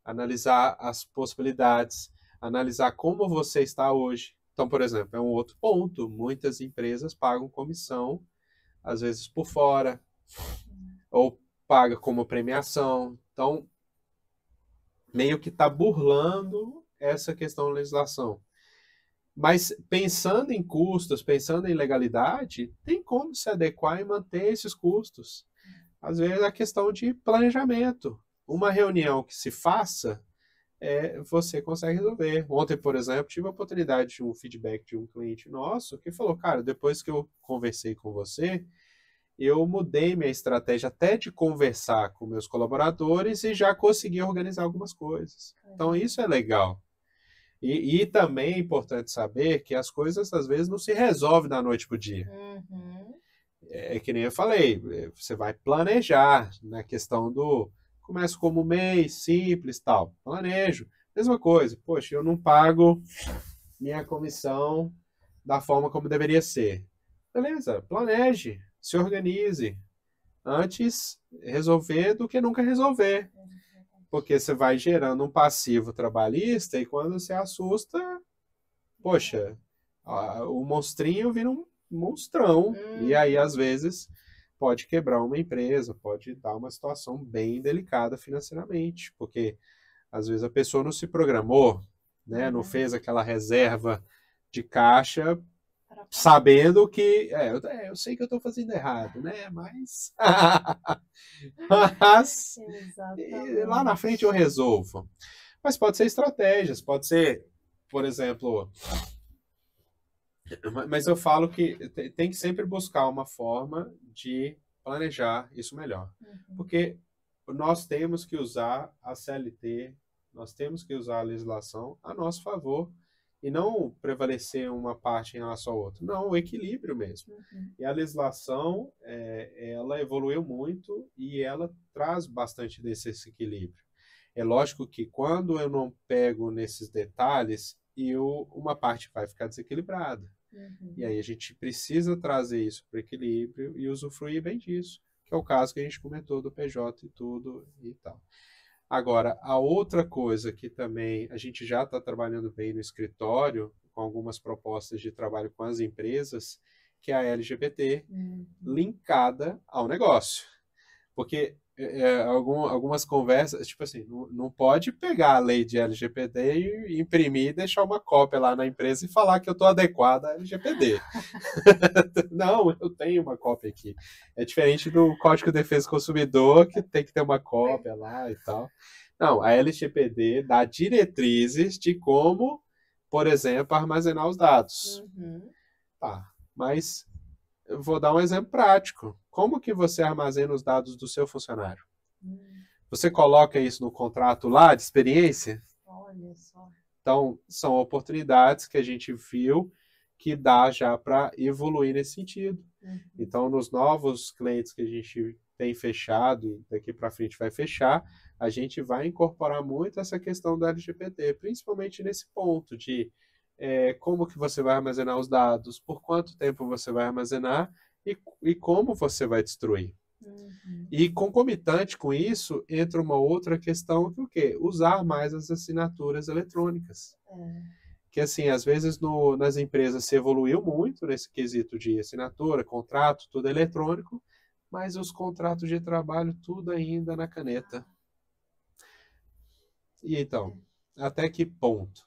analisar as possibilidades, analisar como você está hoje. Então, por exemplo, é um outro ponto. Muitas empresas pagam comissão, às vezes por fora, ou paga como premiação. Então, meio que está burlando essa questão da legislação. Mas pensando em custos, pensando em legalidade, tem como se adequar e manter esses custos. Às vezes é questão de planejamento. Uma reunião que se faça, você consegue resolver. Ontem, por exemplo, tive a oportunidade de um feedback de um cliente nosso que falou, cara, depois que eu conversei com você, eu mudei minha estratégia até de conversar com meus colaboradores e já consegui organizar algumas coisas. Então, isso é legal. E também é importante saber que as coisas, às vezes, não se resolvem da noite para o dia. É que nem eu falei, você vai planejar na questão do... Começa como um mês, simples, tal. Planejo. Mesma coisa. Poxa, eu não pago minha comissão da forma como deveria ser. Beleza, planeje, se organize. Antes resolver do que nunca resolver. Porque você vai gerando um passivo trabalhista e quando você assusta, poxa, o monstrinho vira um monstrão. E aí, às vezes, pode quebrar uma empresa, pode dar uma situação bem delicada financeiramente. Porque, às vezes, a pessoa não se programou, né? Não fez aquela reserva de caixa, sabendo que eu sei que eu estou fazendo errado, né? Mas, mas lá na frente eu resolvo. Mas pode ser estratégias, pode ser, por exemplo, mas eu falo que tem que sempre buscar uma forma de planejar isso melhor. Porque nós temos que usar a CLT, nós temos que usar a legislação a nosso favor e não prevalecer uma parte em relação à outra. Não, o equilíbrio mesmo. E a legislação, ela evoluiu muito e ela traz bastante desse equilíbrio. É lógico que quando eu não pego nesses detalhes, uma parte vai ficar desequilibrada. E aí a gente precisa trazer isso para o equilíbrio e usufruir bem disso, que é o caso que a gente comentou do PJ e tudo e tal. Agora, a outra coisa que também a gente já está trabalhando bem no escritório, com algumas propostas de trabalho com as empresas, que é a LGBT linkada ao negócio. Porque algumas conversas, tipo assim, não pode pegar a lei de LGBT e imprimir e deixar uma cópia lá na empresa e falar que eu estou adequada a LGBT. Não, eu tenho uma cópia aqui. É diferente do Código de Defesa do Consumidor, que tem que ter uma cópia lá e tal. Não, a LGPD dá diretrizes de como, por exemplo, armazenar os dados. Tá, mas eu vou dar um exemplo prático. Como que você armazena os dados do seu funcionário? Você coloca isso no contrato lá de experiência? Olha só. Então, são oportunidades que a gente viu que dá já para evoluir nesse sentido. Então, nos novos clientes que a gente tem fechado e daqui para frente vai fechar, a gente vai incorporar muito essa questão da LGBT, principalmente nesse ponto de como que você vai armazenar os dados, por quanto tempo você vai armazenar e como você vai destruir. E concomitante com isso, entra uma outra questão que o quê? Usar mais as assinaturas eletrônicas. Que assim, às vezes nas empresas se evoluiu muito nesse quesito de assinatura, contrato, tudo eletrônico, mas os contratos de trabalho, tudo ainda na caneta. E então, até que ponto?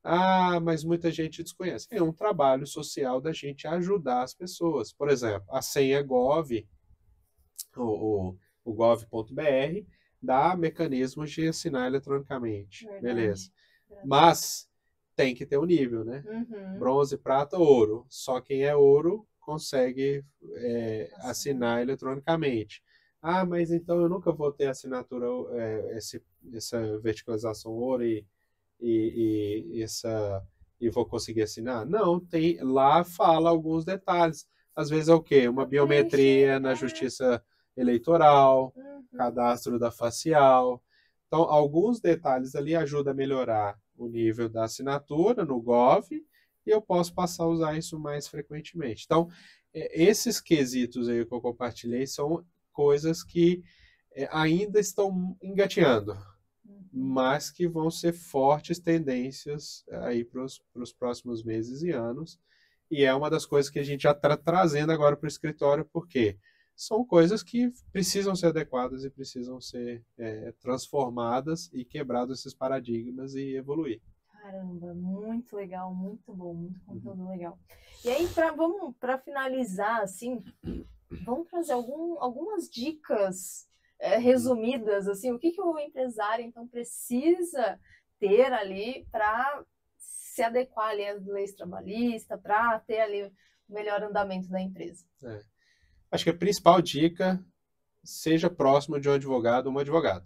Ah, mas muita gente desconhece. É um trabalho social da gente ajudar as pessoas. Por exemplo, a senha Gov, o gov.br, dá mecanismos de assinar eletronicamente. Verdade. Beleza. Mas tem que ter um nível, né? Bronze, prata, ouro. Só quem é ouro consegue assinar eletronicamente. Ah, mas então eu nunca vou ter assinatura, essa verticalização ouro e vou conseguir assinar? Não, tem lá fala alguns detalhes. Às vezes é o quê? Uma biometria na justiça eleitoral, cadastro da facial. Então, alguns detalhes ali ajudam a melhorar o nível da assinatura no Gov e eu posso passar a usar isso mais frequentemente. Então, esses quesitos aí que eu compartilhei são coisas que ainda estão engateando, mas que vão ser fortes tendências aí para os próximos meses e anos. E é uma das coisas que a gente já está trazendo agora para o escritório, porque são coisas que precisam ser adequadas e precisam ser transformadas e quebrados esses paradigmas e evoluir. Caramba, muito legal, muito bom, muito conteúdo legal. E aí, para finalizar, assim, vamos trazer algumas dicas resumidas, assim, o que o empresário, então, precisa ter ali para se adequar ali às leis trabalhistas, para ter ali o melhor andamento da empresa. Acho que a principal dica, seja próximo de um advogado ou uma advogada.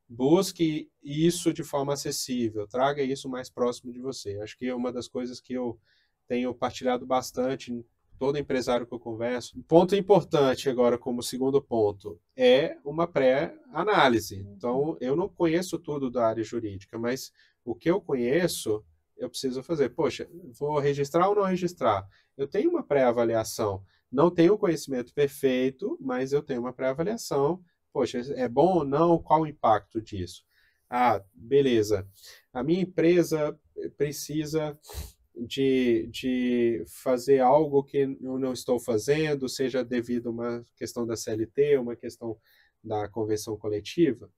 Busque isso de forma acessível, traga isso mais próximo de você. Acho que é uma das coisas que eu tenho partilhado bastante em todo empresário que eu converso. Um ponto importante agora, como segundo ponto, é uma pré-análise. Então, eu não conheço tudo da área jurídica, mas o que eu conheço, eu preciso fazer. Poxa, vou registrar ou não registrar? Eu tenho uma pré-avaliação. Não tenho o conhecimento perfeito, mas eu tenho uma pré-avaliação. Poxa, é bom ou não? Qual o impacto disso? Ah, beleza. A minha empresa precisa de fazer algo que eu não estou fazendo, seja devido a uma questão da CLT, uma questão da convenção coletiva.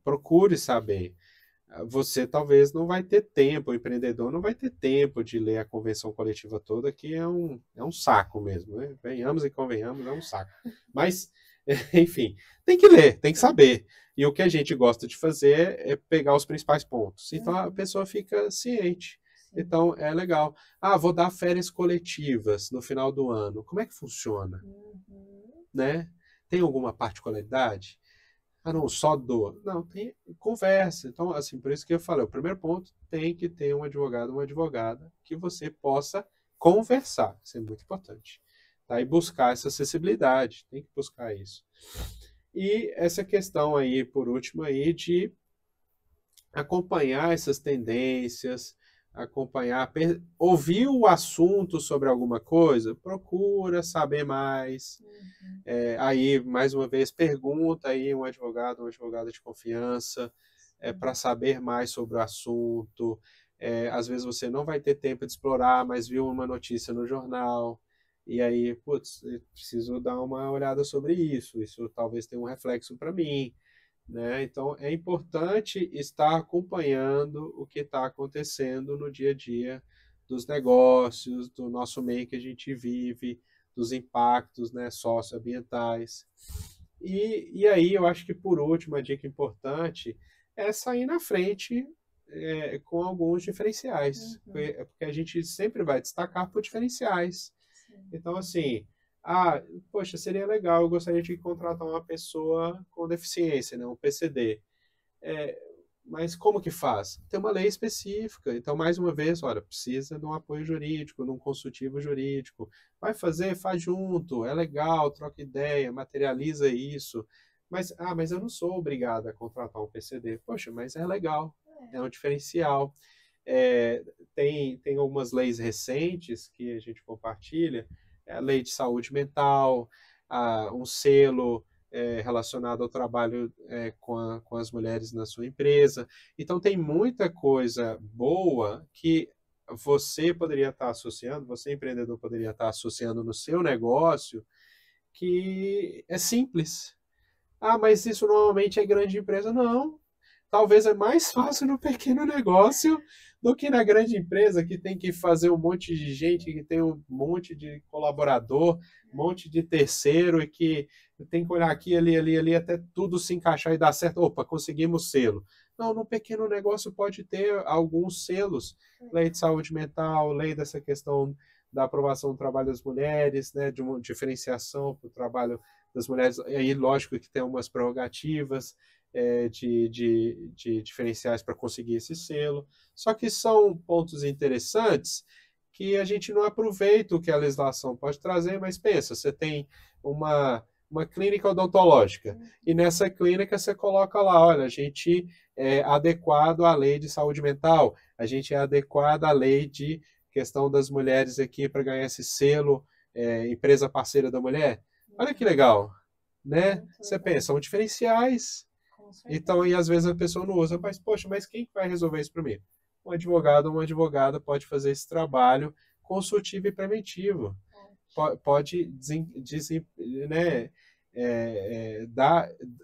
Procure saber. você talvez não vai ter tempo, o empreendedor não vai ter tempo de ler a convenção coletiva toda, que é um saco mesmo, né? Venhamos e convenhamos, é um saco. Mas, enfim, tem que ler, tem que saber. E o que a gente gosta de fazer é pegar os principais pontos. Então a pessoa fica ciente. Então é legal. Ah, vou dar férias coletivas no final do ano. Como é que funciona? Né? Tem alguma particularidade? Ah, não, só dor. Não, tem conversa. Então, assim, por isso que eu falei, o primeiro ponto tem que ter um advogado, uma advogada que você possa conversar. Isso é muito importante. Tá? E buscar essa acessibilidade. Tem que buscar isso. E essa questão aí, por último, aí, de acompanhar essas tendências, acompanhar, ouvir o assunto sobre alguma coisa, procura saber mais. Aí, mais uma vez, pergunta aí um advogado, uma advogada de confiança, para saber mais sobre o assunto. Às vezes você não vai ter tempo de explorar, mas viu uma notícia no jornal, e aí, putz, eu preciso dar uma olhada sobre isso, isso talvez tenha um reflexo para mim, né? Então, é importante estar acompanhando o que está acontecendo no dia a dia dos negócios, do nosso meio que a gente vive, dos impactos, né, socioambientais. E aí, eu acho que, por último, a dica importante é sair na frente com alguns diferenciais, porque a gente sempre vai destacar por diferenciais. Então, assim, poxa, seria legal, eu gostaria de contratar uma pessoa com deficiência, né, um PCD. Mas como que faz? Tem uma lei específica. Então, mais uma vez, olha, precisa de um apoio jurídico, de um consultivo jurídico. Vai fazer? Faz junto. É legal, troca ideia, materializa isso. Mas eu não sou obrigado a contratar um PCD. Poxa, mas é legal. É um diferencial. Tem algumas leis recentes que a gente compartilha. A lei de saúde mental, um selo relacionado ao trabalho com as mulheres na sua empresa. Então, tem muita coisa boa que você poderia estar associando, você empreendedor poderia estar associando no seu negócio, que é simples. Mas isso normalmente é grande empresa. Não. Talvez é mais fácil no pequeno negócio do que na grande empresa, que tem que fazer um monte de gente, que tem um monte de colaborador, um monte de terceiro, e que tem que olhar aqui, ali, até tudo se encaixar e dar certo. Opa, conseguimos selo. Não, no pequeno negócio pode ter alguns selos. Lei de saúde mental, lei dessa questão da aprovação do trabalho das mulheres, né, de uma diferenciação para o trabalho das mulheres. E aí, lógico que tem umas prerrogativas de diferenciais para conseguir esse selo. Só que são pontos interessantes que a gente não aproveita o que a legislação pode trazer, mas pensa, você tem uma clínica odontológica, e nessa clínica você coloca lá, olha, a gente é adequado à lei de saúde mental, a gente é adequado à lei de questão das mulheres aqui para ganhar esse selo, empresa parceira da mulher. Olha que legal, né? Você pensa, são diferenciais. Então, e às vezes a pessoa não usa, mas poxa, mas quem vai resolver isso para mim? Um advogado ou uma advogada pode fazer esse trabalho consultivo e preventivo. Pode né,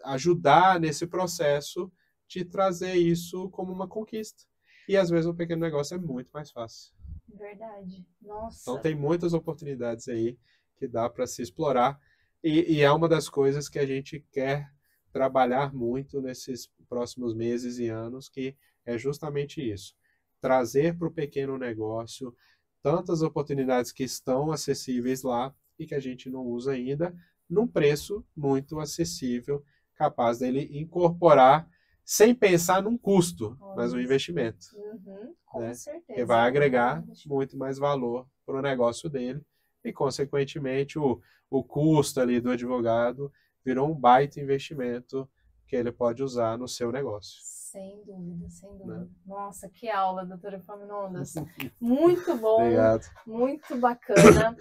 ajudar nesse processo de trazer isso como uma conquista. E às vezes um pequeno negócio é muito mais fácil. Verdade. Nossa. Então tem muitas oportunidades aí que dá para se explorar. E é uma das coisas que a gente quer trabalhar muito nesses próximos meses e anos, que é justamente isso. Trazer para o pequeno negócio tantas oportunidades que estão acessíveis lá e que a gente não usa ainda, num preço muito acessível, capaz dele incorporar sem pensar num custo, mas um investimento. Com certeza. Que vai agregar muito mais valor para o negócio dele e, consequentemente, o custo ali do advogado virou um baita investimento que ele pode usar no seu negócio. Sem dúvida, sem dúvida. Né? Nossa, que aula, doutora Epaminondas. Muito bom. Obrigado. Muito bacana.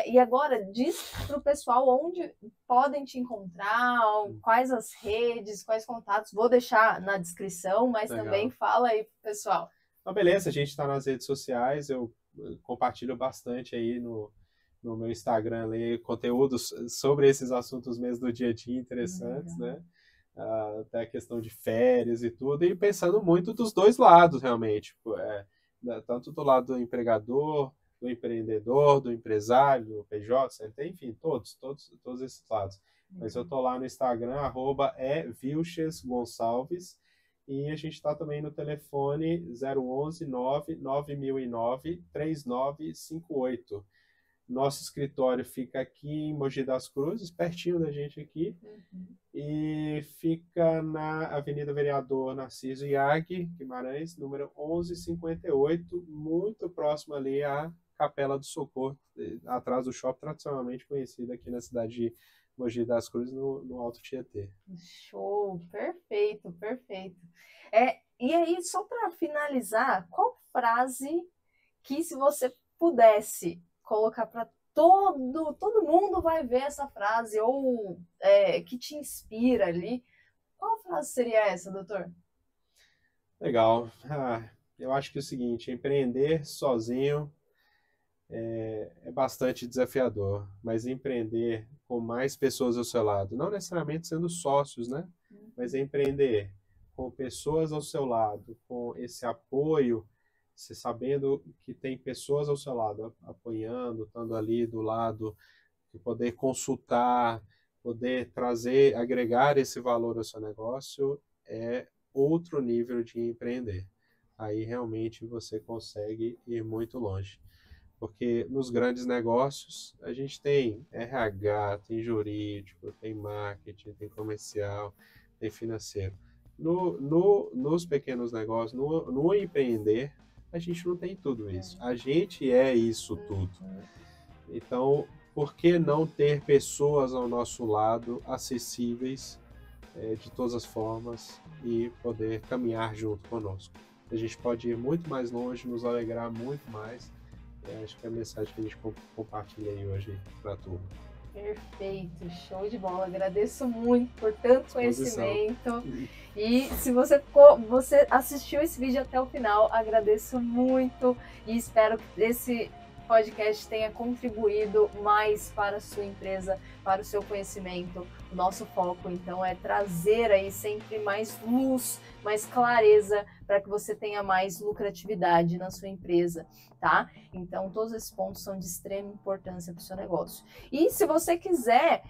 E agora, diz para o pessoal onde podem te encontrar, quais as redes, quais contatos. Vou deixar na descrição, mas Legal. Também fala aí para o pessoal. Então, beleza, a gente está nas redes sociais, eu compartilho bastante aí no meu Instagram ali, conteúdos sobre esses assuntos mesmo do dia a dia interessantes, né? até a questão de férias e tudo, e pensando muito dos dois lados, realmente. Tanto do lado do empregador, do empreendedor, do empresário, do PJ, CLT, enfim, todos esses lados. Mas eu estou lá no Instagram, @Vilches Gonçalves, e a gente está também no telefone 011 99009 3958. Nosso escritório fica aqui em Mogi das Cruzes, pertinho da gente aqui, e fica na Avenida Vereador Narciso Iag, Guimarães, número 1158, muito próximo ali à Capela do Socorro, atrás do shopping tradicionalmente conhecido aqui na cidade de Mogi das Cruzes, no Alto Tietê. Show, perfeito, perfeito. E aí, só para finalizar, qual frase que, se você pudesse colocar para todo mundo vai ver essa frase, ou que te inspira ali, qual frase seria essa, doutor? Legal. Eu acho que é o seguinte, empreender sozinho é bastante desafiador, mas empreender com mais pessoas ao seu lado, não necessariamente sendo sócios, né? Mas empreender com pessoas ao seu lado, com esse apoio, você sabendo que tem pessoas ao seu lado apoiando, estando ali do lado, de poder consultar, poder trazer, agregar esse valor ao seu negócio, é outro nível de empreender. Aí realmente você consegue ir muito longe. Porque nos grandes negócios a gente tem RH, tem jurídico, tem marketing, tem comercial, tem financeiro. Nos pequenos negócios, no empreender, a gente não tem tudo isso. A gente é isso tudo. Então, por que não ter pessoas ao nosso lado, acessíveis de todas as formas, e poder caminhar junto conosco? A gente pode ir muito mais longe, nos alegrar muito mais. Acho que é a mensagem que a gente compartilha aí hoje para a turma. Perfeito, show de bola. Agradeço muito por tanto conhecimento. E se você assistiu esse vídeo até o final, agradeço muito e espero que esse podcast tenha contribuído mais para a sua empresa, para o seu conhecimento. O nosso foco, então, é trazer aí sempre mais luz, mais clareza, para que você tenha mais lucratividade na sua empresa, tá? Então, todos esses pontos são de extrema importância para o seu negócio. E se você quiser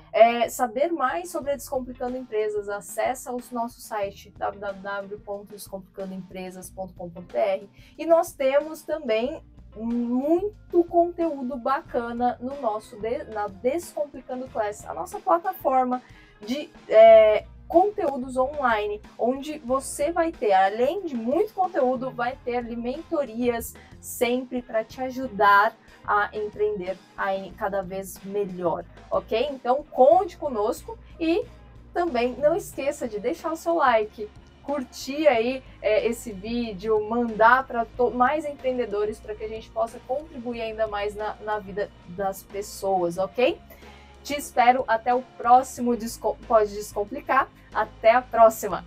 saber mais sobre a Descomplicando Empresas, acessa o nosso site www.descomplicandoempresas.com.br, e nós temos também muito conteúdo bacana no na Descomplicando Class, a nossa plataforma de conteúdos online, onde você vai ter, além de muito conteúdo, vai ter ali mentorias sempre para te ajudar a empreender cada vez melhor, ok? Então conte conosco e também não esqueça de deixar o seu like, curtir aí esse vídeo, mandar para mais empreendedores, para que a gente possa contribuir ainda mais na vida das pessoas, ok? Te espero até o próximo Pode Descomplicar. Até a próxima!